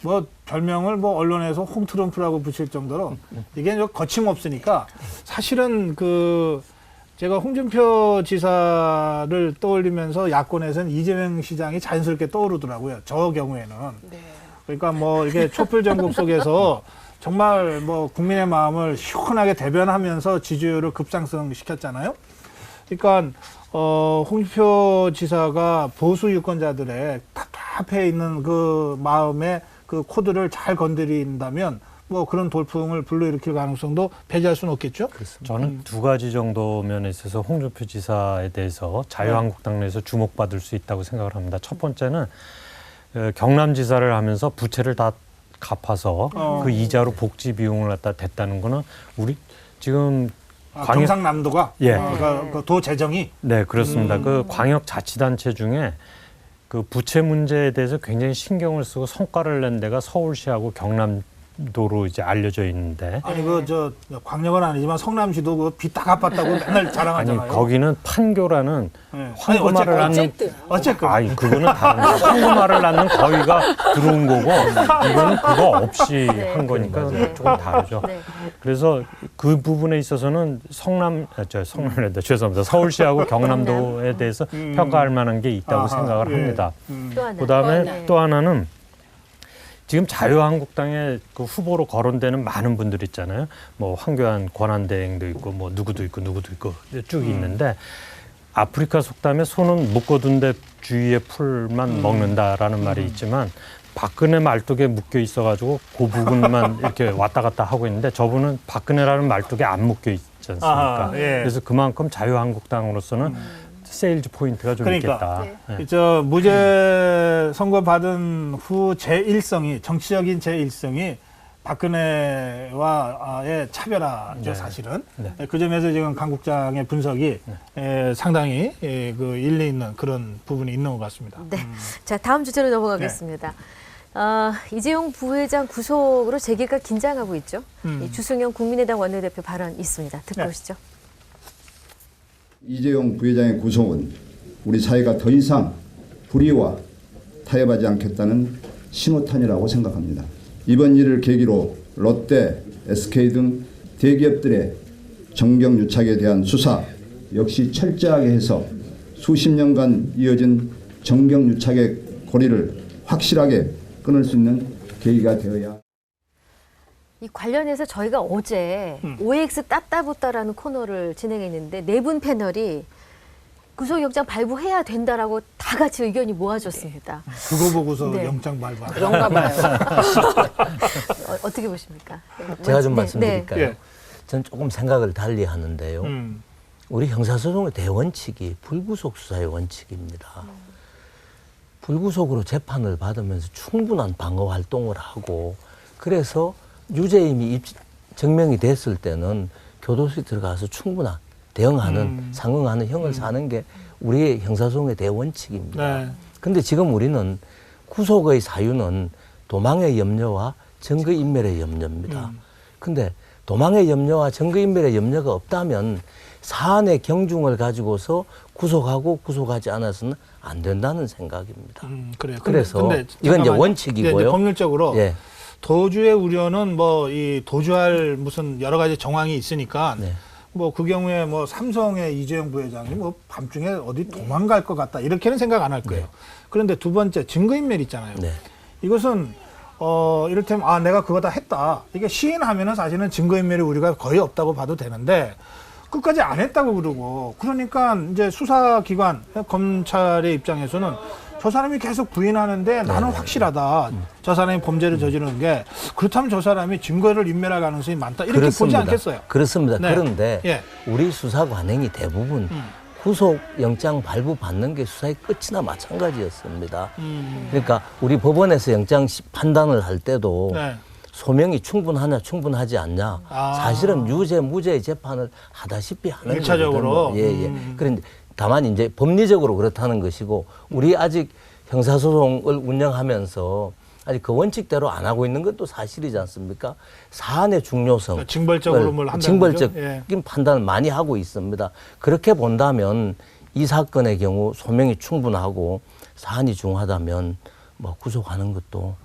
뭐 별명을 뭐 언론에서 홈트럼프라고 붙일 정도로 이게 거침없으니까 사실은 제가 홍준표 지사를 떠올리면서 야권에서는 이재명 시장이 자연스럽게 떠오르더라고요. 저 경우에는. 그러니까 뭐 이게 촛불 전국 속에서 정말 뭐 국민의 마음을 시원하게 대변하면서 지지율을 급상승시켰잖아요. 그러니까 홍준표 지사가 보수 유권자들의 답답해 있는 그 마음에 그 코드를 잘 건드린다면 뭐 그런 돌풍을 불러일으킬 가능성도 배제할 수는 없겠죠. 저는 두 가지 정도 면에 있어서 홍준표 지사에 대해서 자유한국당 내에서 주목받을 수 있다고 생각을 합니다. 첫 번째는 경남지사를 하면서 부채를 다 갚아서 그 이자로 복지 비용을 갖다 댔다는 거는 우리 지금 경상남도가 예. 그 도 재정이 네, 그렇습니다. 그 광역자치단체 중에 그 부채 문제에 대해서 굉장히 신경을 쓰고 성과를 낸 데가 서울시하고 경남도로 이제 알려져 있는데. 아니 저 광역은 아니지만 성남시도 그 빚 다 갚았다고 맨날 자랑하잖아요. 아니 거기는 판교라는 네. 황금알을 낳는 어쨌든 아니 그거는 다른 거. 황금알을 낳는 거위가 들어온 거고 이거는 그거 없이 한 거니까 조금 다르죠. 그래서 그 부분에 있어서는 성남랜다 죄송합니다. 서울시하고 경남도에 대해서 평가할 만한 게 있다고 생각을 합니다. 그다음에 또 하나는 지금 자유한국당의 그 후보로 거론되는 많은 분들 있잖아요. 뭐 황교안 권한대행도 있고 뭐 누구도 있고 쭉 있는데 아프리카 속담에 손은 묶어둔 데 주위의 풀만 먹는다라는 말이 있지만 박근혜 말뚝에 묶여 있어가지고 그 부분만 이렇게 왔다 갔다 하고 있는데 저분은 박근혜라는 말뚝에 안 묶여 있지 않습니까? 그래서 그만큼 자유한국당으로서는 세일즈 포인트가 좀 있겠다. 저 무죄 선고 받은 후 제1성이 정치적인 제1성이 박근혜와의 차별화죠, 사실은. 그 점에서 지금 강 국장의 분석이 상당히 그 일리 있는 그런 부분이 있는 것 같습니다. 네. 자, 다음 주제로 넘어가겠습니다. 이재용 부회장 구속으로 재계가 긴장하고 있죠. 이 주승용 국민의당 원내대표 발언 있습니다. 듣고 오시죠. 이재용 부회장의 구속은 우리 사회가 더 이상 불의와 타협하지 않겠다는 신호탄이라고 생각합니다. 이번 일을 계기로 롯데, SK 등 대기업들의 정경유착에 대한 수사 역시 철저하게 해서 수십 년간 이어진 정경유착의 고리를 확실하게 끊을 수 있는 계기가 되어야. 이 관련해서 저희가 어제 OX 따따붙다라는 코너를 진행했는데 네 분 패널이 구속영장 발부해야 된다라고 다 같이 의견이 모아졌습니다. 그거 보고서 영장 발부. 그런가 봐요. 어떻게 보십니까? 제가 좀 말씀드릴까요? 저는 조금 생각을 달리 하는데요. 우리 형사소송의 대원칙이 불구속 수사의 원칙입니다. 불구속으로 재판을 받으면서 충분한 방어 활동을 하고 그래서 유죄임이 증명이 됐을 때는 교도소에 들어가서 충분한 대응하는 상응하는 형을 사는 게 우리의 형사소송의 대원칙입니다. 그런데 지금 우리는 구속의 사유는 도망의 염려와 증거인멸의 염려입니다. 근데 도망의 염려와 증거인멸의 염려가 없다면 사안의 경중을 가지고서 구속하고 구속하지 않아서는 안 된다는 생각입니다. 그래요. 그래서 근데 이건 이제 원칙이고요. 이제 법률적으로 도주의 우려는 뭐 이 도주할 무슨 여러 가지 정황이 있으니까 뭐 그 경우에 뭐 삼성의 이재용 부회장이 뭐 밤중에 어디 도망갈 것 같다 이렇게는 생각 안 할 거예요. 그런데 두 번째 증거인멸 있잖아요. 이것은 이를테면 내가 그거 다 했다. 이게 시인하면은 사실은 증거인멸의 우려가 거의 없다고 봐도 되는데 끝까지 안 했다고 그러고 그러니까 이제 수사기관 검찰의 입장에서는 저 사람이 계속 부인하는데 나는 확실하다. 저 사람이 범죄를 저지르는 게 그렇다면 저 사람이 증거를 인멸할 가능성이 많다. 이렇게 그렇습니다. 보지 않겠어요? 그렇습니다. 그런데 우리 수사 관행이 대부분 구속영장 발부 받는 게 수사의 끝이나 마찬가지였습니다. 그러니까 우리 법원에서 영장 판단을 할 때도 소명이 충분하냐 충분하지 않냐 사실은 유죄 무죄의 재판을 하다시피 하는 일차적으로. 그런데 다만 이제 법리적으로 그렇다는 것이고 우리 아직 형사소송을 운영하면서 아직 그 원칙대로 안 하고 있는 것도 사실이지 않습니까? 사안의 중요성, 징벌적으로 뭘 한다는 징벌적인 판단을 많이 하고 있습니다. 그렇게 본다면 이 사건의 경우 소명이 충분하고 사안이 중하다면 뭐 구속하는 것도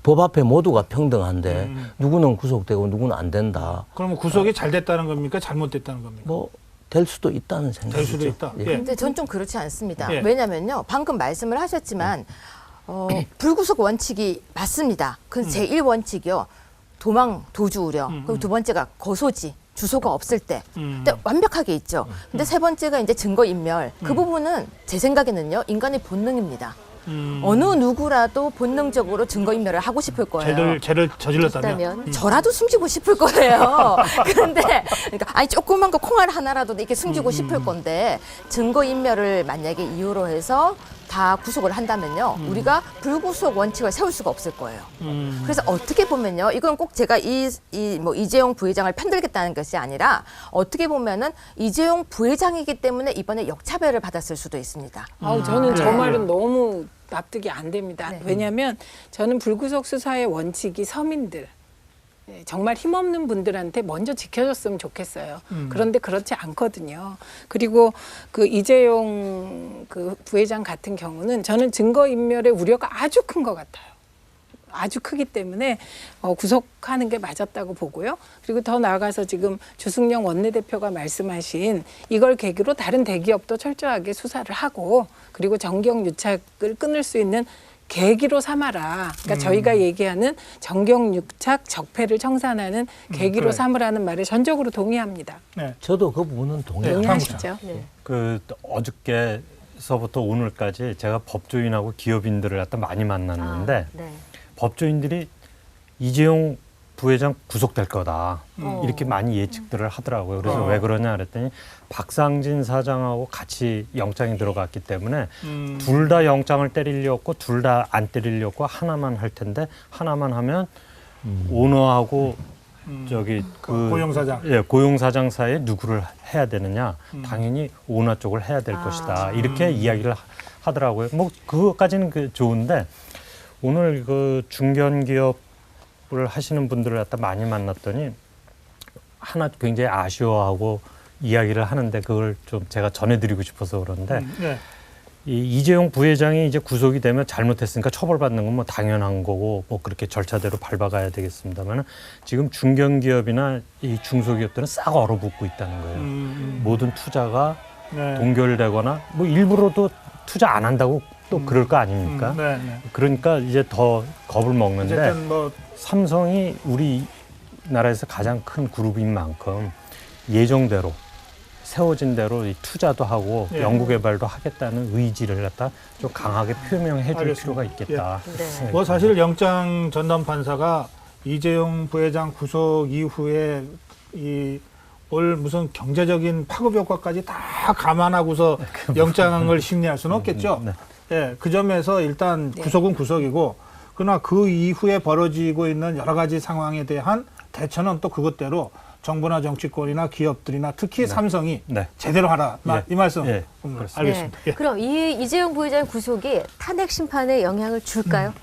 법 앞에 모두가 평등한데 누구는 구속되고 누구는 안 된다. 그러면 구속이 잘 됐다는 겁니까? 잘못됐다는 겁니까? 뭐 될 수도 있다는 생각이죠. 될 수도 있다. 근데 전 좀 그렇지 않습니다. 왜냐면요. 방금 말씀을 하셨지만 불구속 원칙이 맞습니다. 그 제1원칙이요. 도망, 도주 우려. 그리고 두 번째가 거소지. 주소가 없을 때. 근데 완벽하게 있죠. 근데 세 번째가 이제 증거인멸. 그 부분은 제 생각에는요. 인간의 본능입니다. 어느 누구라도 본능적으로 증거인멸을 하고 싶을 거예요. 죄를 저질렀다면 저라도 숨기고 싶을 거예요. 그런데 그러니까 아니 조그만 거 콩알 하나라도 이렇게 숨기고 싶을 건데 증거인멸을 만약에 이유로 해서 다 구속을 한다면요, 우리가 불구속 원칙을 세울 수가 없을 거예요. 그래서 어떻게 보면요, 이건 꼭 제가 뭐 이재용 부회장을 편들겠다는 것이 아니라 어떻게 보면은 이재용 부회장이기 때문에 이번에 역차별을 받았을 수도 있습니다. 저는 저 말은 너무 납득이 안 됩니다. 왜냐하면 저는 불구속 수사의 원칙이 서민들, 정말 힘없는 분들한테 먼저 지켜줬으면 좋겠어요. 그런데 그렇지 않거든요. 그리고 그 이재용 그 부회장 같은 경우는 저는 증거인멸의 우려가 아주 큰 것 같아요. 아주 크기 때문에 구속하는 게 맞았다고 보고요. 그리고 더 나아가서 지금 주승용 원내대표가 말씀하신 이걸 계기로 다른 대기업도 철저하게 수사를 하고 그리고 정경유착을 끊을 수 있는 계기로 삼아라. 그러니까 저희가 얘기하는 정경유착 적폐를 청산하는 계기로 그래. 삼으라는 말에 전적으로 동의합니다. 네. 저도 그 부분은 동의하시죠? 네. 그 어저께서부터 오늘까지 제가 법조인하고 기업인들을 갖다 많이 만났는데 법조인들이 이재용 부회장 구속될 거다 이렇게 많이 예측들을 하더라고요. 그래서 왜 그러냐 그랬더니 박상진 사장하고 같이 영장이 들어갔기 때문에 둘 다 영장을 때리려고 둘 다 안 때리려고 하나만 할 텐데 하나만 하면 오너하고 저기 그 고용사장. 예, 고용사장 사이에 누구를 해야 되느냐? 당연히 오너 쪽을 해야 될 것이다. 이렇게 이야기를 하더라고요. 뭐 그것까지는 좋은데 오늘 그 중견기업을 하시는 분들을 갖다 많이 만났더니 하나 굉장히 아쉬워하고 이야기를 하는데 그걸 좀 제가 전해드리고 싶어서 그런데 이 이재용 부회장이 이제 구속이 되면 잘못했으니까 처벌받는 건 뭐 당연한 거고 뭐 그렇게 절차대로 밟아가야 되겠습니다만 지금 중견기업이나 이 중소기업들은 싹 얼어붙고 있다는 거예요. 모든 투자가 동결되거나 뭐 일부러도 투자 안 한다고 또 그럴 거 아닙니까? 그러니까 이제 더 겁을 먹는데 삼성이 우리나라에서 가장 큰 그룹인 만큼 예정대로 세워진 대로 이 투자도 하고 연구개발도 하겠다는 의지를 갖다 좀 강하게 표명해 줄 필요가 있겠다. 뭐 사실 영장 전담 판사가 이재용 부회장 구속 이후에 올 무슨 경제적인 파급 효과까지 다 감안하고서 영장을 심리할 수는 없겠죠. 예, 그 점에서 일단 구속은 구속이고, 그러나 그 이후에 벌어지고 있는 여러 가지 상황에 대한 대처는 또 그것대로 정부나 정치권이나 기업들이나 특히 삼성이 제대로 하라. 이 말씀 알겠습니다. 그럼 이재용 부회장 구속이 탄핵 심판에 영향을 줄까요?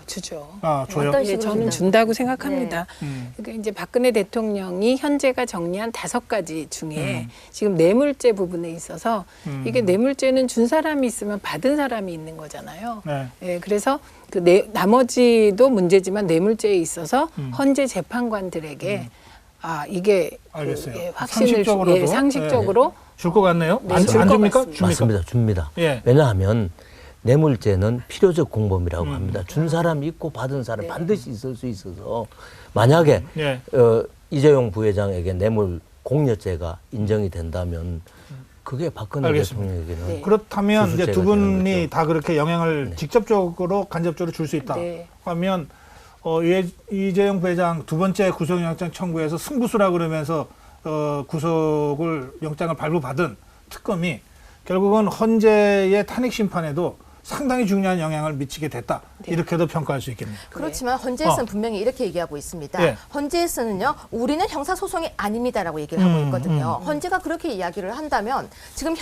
주죠. 줘요? 어떤 식으로 저는 준다고 생각합니다. 그러니까 이제 박근혜 대통령이 현재가 정리한 5가지 중에 지금 뇌물죄 부분에 있어서 이게 뇌물죄는 준 사람이 있으면 받은 사람이 있는 거잖아요. 그래서 그 나머지도 문제지만 뇌물죄에 있어서 헌재 재판관들에게 이게 확신을 상식적으로 줄 것 같네요. 안 줍니까? 맞습니다. 줍니다. 왜냐하면 뇌물죄는 필요적 공범이라고 합니다. 준 사람이 있고 받은 사람이 반드시 있을 수 있어서 만약에 이재용 부회장에게 뇌물 공여죄가 인정이 된다면 그게 박근혜 대통령에게는 그렇다면 이제 두 분이 다 그렇게 영향을 직접적으로 간접적으로 줄 수 있다 하면 이재용 부회장 두 번째 구속영장 청구에서 승부수라 그러면서 구속을 영장을 발부받은 특검이 결국은 헌재의 탄핵 심판에도 상당히 중요한 영향을 미치게 됐다. 이렇게도 평가할 수 있겠네요. 그렇지만 헌재에서는 분명히 이렇게 얘기하고 있습니다. 헌재에서는요, 우리는 형사소송이 아닙니다라고 얘기를 하고 있거든요. 헌재가 그렇게 이야기를 한다면 지금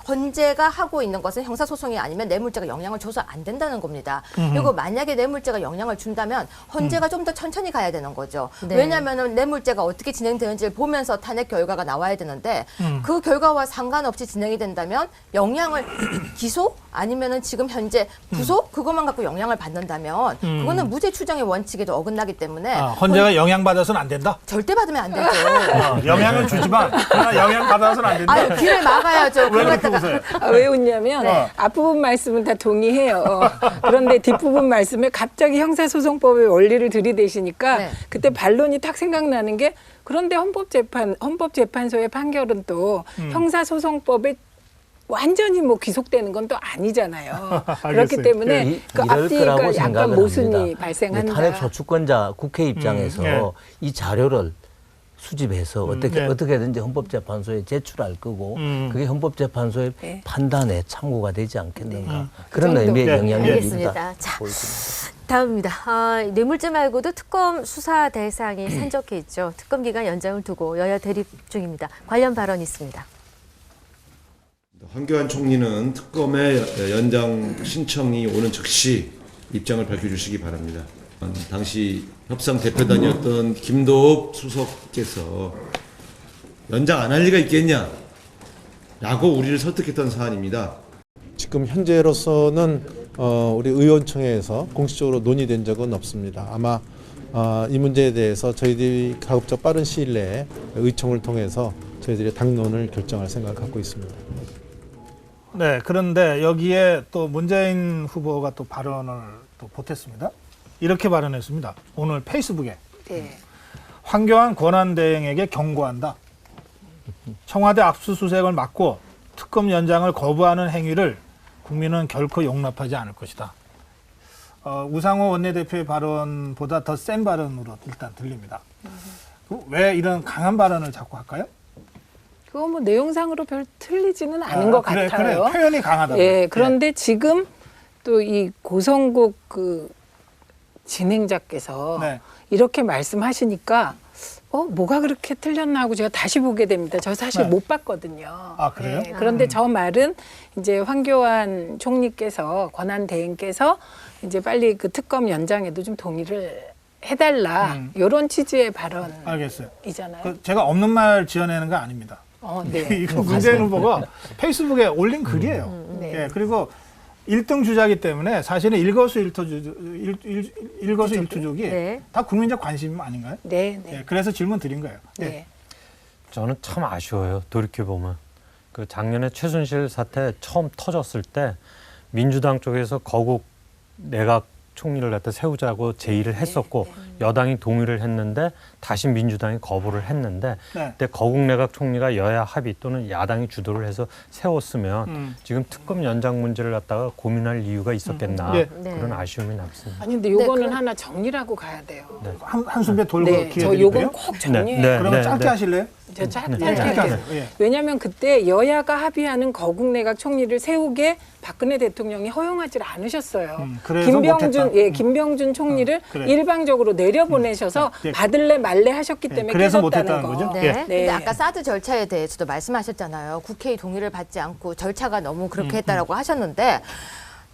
헌재가 하고 있는 것은 형사소송이 아니면 뇌물죄가 영향을 줘서 안 된다는 겁니다. 그리고 만약에 뇌물죄가 영향을 준다면 헌재가 좀 더 천천히 가야 되는 거죠. 왜냐하면 뇌물죄가 어떻게 진행되는지를 보면서 탄핵 결과가 나와야 되는데 그 결과와 상관없이 진행이 된다면 영향을 기소 아니면은 지금 현재 구속 그것만 갖고 영향을 받는다면 그거는 무죄 추정의 원칙에도 어긋나기 때문에 헌재가 영향받아서는 안 된다? 절대 받으면 안 되죠. 영향을 주지만 그러나 영향받아서는 안 된다? 귀를 막아야죠. 왜 그렇게 웃어요? 왜 웃냐면 앞부분 말씀은 다 동의해요. 그런데 뒷부분 말씀에 갑자기 형사소송법의 원리를 들이대시니까 그때 반론이 딱 생각나는 게 헌법재판소의 판결은 또 형사소송법의 완전히 뭐 귀속되는 건 또 아니잖아요. 그렇기 알겠어요. 때문에 그 이럴 거라고 앞뒤가 약간 생각을 모순이 합니다. 발생한다. 탄핵 소추권자 국회 입장에서 예. 이 자료를 수집해서 네. 어떻게든지 헌법재판소에 제출할 거고 그게 헌법재판소의 네. 판단에 참고가 되지 않겠는가 그런 정도. 의미의 네. 영향력이 알겠습니다. 있다. 자, 다음입니다. 뇌물죄 말고도 특검 수사 대상이 산적해 있죠. 특검 기간 연장을 두고 여야 대립 중입니다. 관련 발언 있습니다. 황교안 총리는 특검의 연장 신청이 오는 즉시 입장을 밝혀주시기 바랍니다. 당시 협상 대표단이었던 김도읍 수석께서 연장 안 할 리가 있겠냐 라고 우리를 설득했던 사안입니다. 지금 현재로서는 우리 의원총회에서 공식적으로 논의된 적은 없습니다. 아마 이 문제에 대해서 저희들이 가급적 빠른 시일 내에 의총을 통해서 저희들이 당론을 결정할 생각을 갖고 있습니다. 네, 그런데 여기에 또 문재인 후보가 또 발언을 또 보탰습니다. 이렇게 발언했습니다. 오늘 페이스북에 네. 황교안 권한대행에게 경고한다. 청와대 압수수색을 막고 특검 연장을 거부하는 행위를 국민은 결코 용납하지 않을 것이다. 우상호 원내대표의 발언보다 더 센 발언으로 일단 들립니다. 왜 이런 강한 발언을 자꾸 할까요? 그거 뭐 내용상으로 별 틀리지는 않은 것 그래, 같아요. 그래, 표현이 강하다고. 예, 그런데 지금 또 이 고성국 그 진행자께서 네. 이렇게 말씀하시니까 뭐가 그렇게 틀렸나 하고 제가 다시 보게 됩니다. 저 사실 네. 못 봤거든요. 아, 그래요? 예, 그런데 저 말은 이제 황교안 총리께서 권한대행께서 이제 빨리 그 특검 연장에도 좀 동의를 해달라 이런 취지의 발언이잖아요. 알겠어요. 제가 없는 말 지어내는 거 아닙니다. 네. 이거 문재인 후보가 페이스북에 올린 글이에요. 네. 예, 그리고 1등 주자기 때문에 사실은 일거수일투족이 네. 다 국민적 관심 아닌가요? 네. 예, 그래서 질문 드린 거예요. 네. 저는 참 아쉬워요. 돌이켜보면. 그 작년에 최순실 사태 처음 터졌을 때 민주당 쪽에서 거국 내각 총리를 갖다 세우자고 제의를 했었고 여당이 동의를 했는데 다시 민주당이 거부를 했는데 그때 거국 내각 총리가 여야 합의 또는 야당이 주도를 해서 세웠으면 지금 특검 연장 문제를 갖다가 고민할 이유가 있었겠나 그런 아쉬움이 남습니다. 아니 근데 요거는 하나 정리라고 가야 돼요. 한숨에 돌고 네, 기회 저 요건 꼭 정리해요. 그러면 짧게 하실래요? 저 짧게 할게요. 왜냐하면 그때 여야가 합의하는 거국 내각 총리를 세우게 박근혜 대통령이 허용하지 않으셨어요. 김병준 총리를 일방적으로 내려보내셔서 받을래 말래 하셨기 때문에 그래서 깨졌다는 못했다는 거. 거죠? 네. 근데 아까 사드 절차에 대해서도 말씀하셨잖아요. 국회의 동의를 받지 않고 절차가 너무 그렇게 했다라고 하셨는데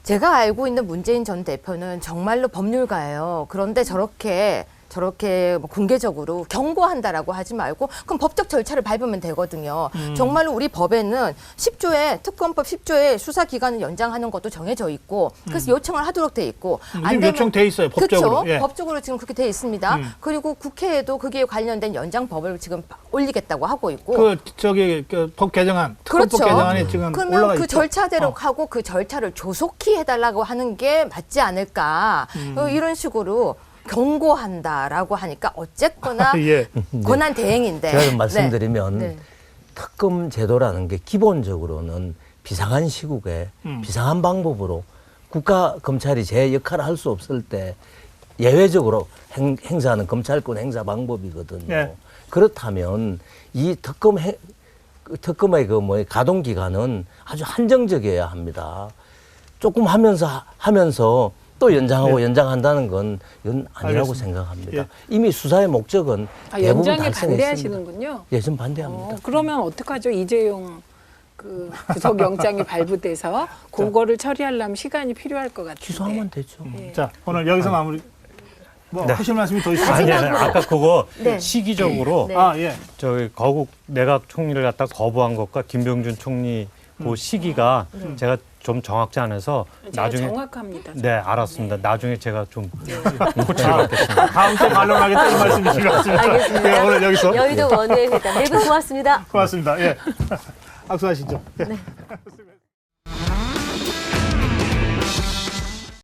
제가 알고 있는 문재인 전 대표는 정말로 법률가예요. 그런데 저렇게 뭐 공개적으로 경고한다라고 하지 말고 그럼 법적 절차를 밟으면 되거든요. 정말로 우리 법에는 10조에 특검법 10조에 수사 기간을 연장하는 것도 정해져 있고 그래서 요청을 하도록 돼 있고 지금 요청돼 있어요. 법적으로. 그렇죠. 법적으로 지금 그렇게 돼 있습니다. 그리고 국회에도 그게 관련된 연장법을 지금 올리겠다고 하고 있고 법 개정안 특검법 그렇죠. 개정안이 지금 그러면 올라가 그 있죠. 절차대로 하고 그 절차를 조속히 해달라고 하는 게 맞지 않을까 이런 식으로 경고한다라고 하니까 어쨌거나 권한 대행인데 제가 좀 말씀드리면 특검 제도라는 게 기본적으로는 비상한 시국에 비상한 방법으로 국가 검찰이 제 역할을 할 수 없을 때 예외적으로 행사하는 검찰권 행사 방법이거든요. 그렇다면 이 특검의 가동 기간은 아주 한정적이어야 합니다. 조금 하면서 또 연장한다는 건 이건 아니라고 생각합니다. 이미 수사의 목적은 대부분 연장에 달성했습니다. 반대하시는군요. 예, 좀 반대합니다. 그러면 어떡하죠? 이재용 그 구속영장이 발부돼서 그거를 처리하려면 시간이 필요할 것 같아요. 취소하면 되죠. 자, 오늘 여기서 마무리. 하실 말씀이 더 있어요? 아니, 아까 그거 시기적으로 저기 거국 내각 총리를 갖다 거부한 것과 김병준 총리 그 시기가 제가 좀 정확지 않아서 나중에 정확합니다. 네, 알았습니다. 나중에 제가 좀 고치를 받겠습니다. 다음 주에 반론하겠다 이 말씀이신 것 같습니다. 알겠습니다. 오늘 여기서 여의도 원외 회담 1분 고맙습니다. 고맙습니다. 예. 악수하시죠. 네.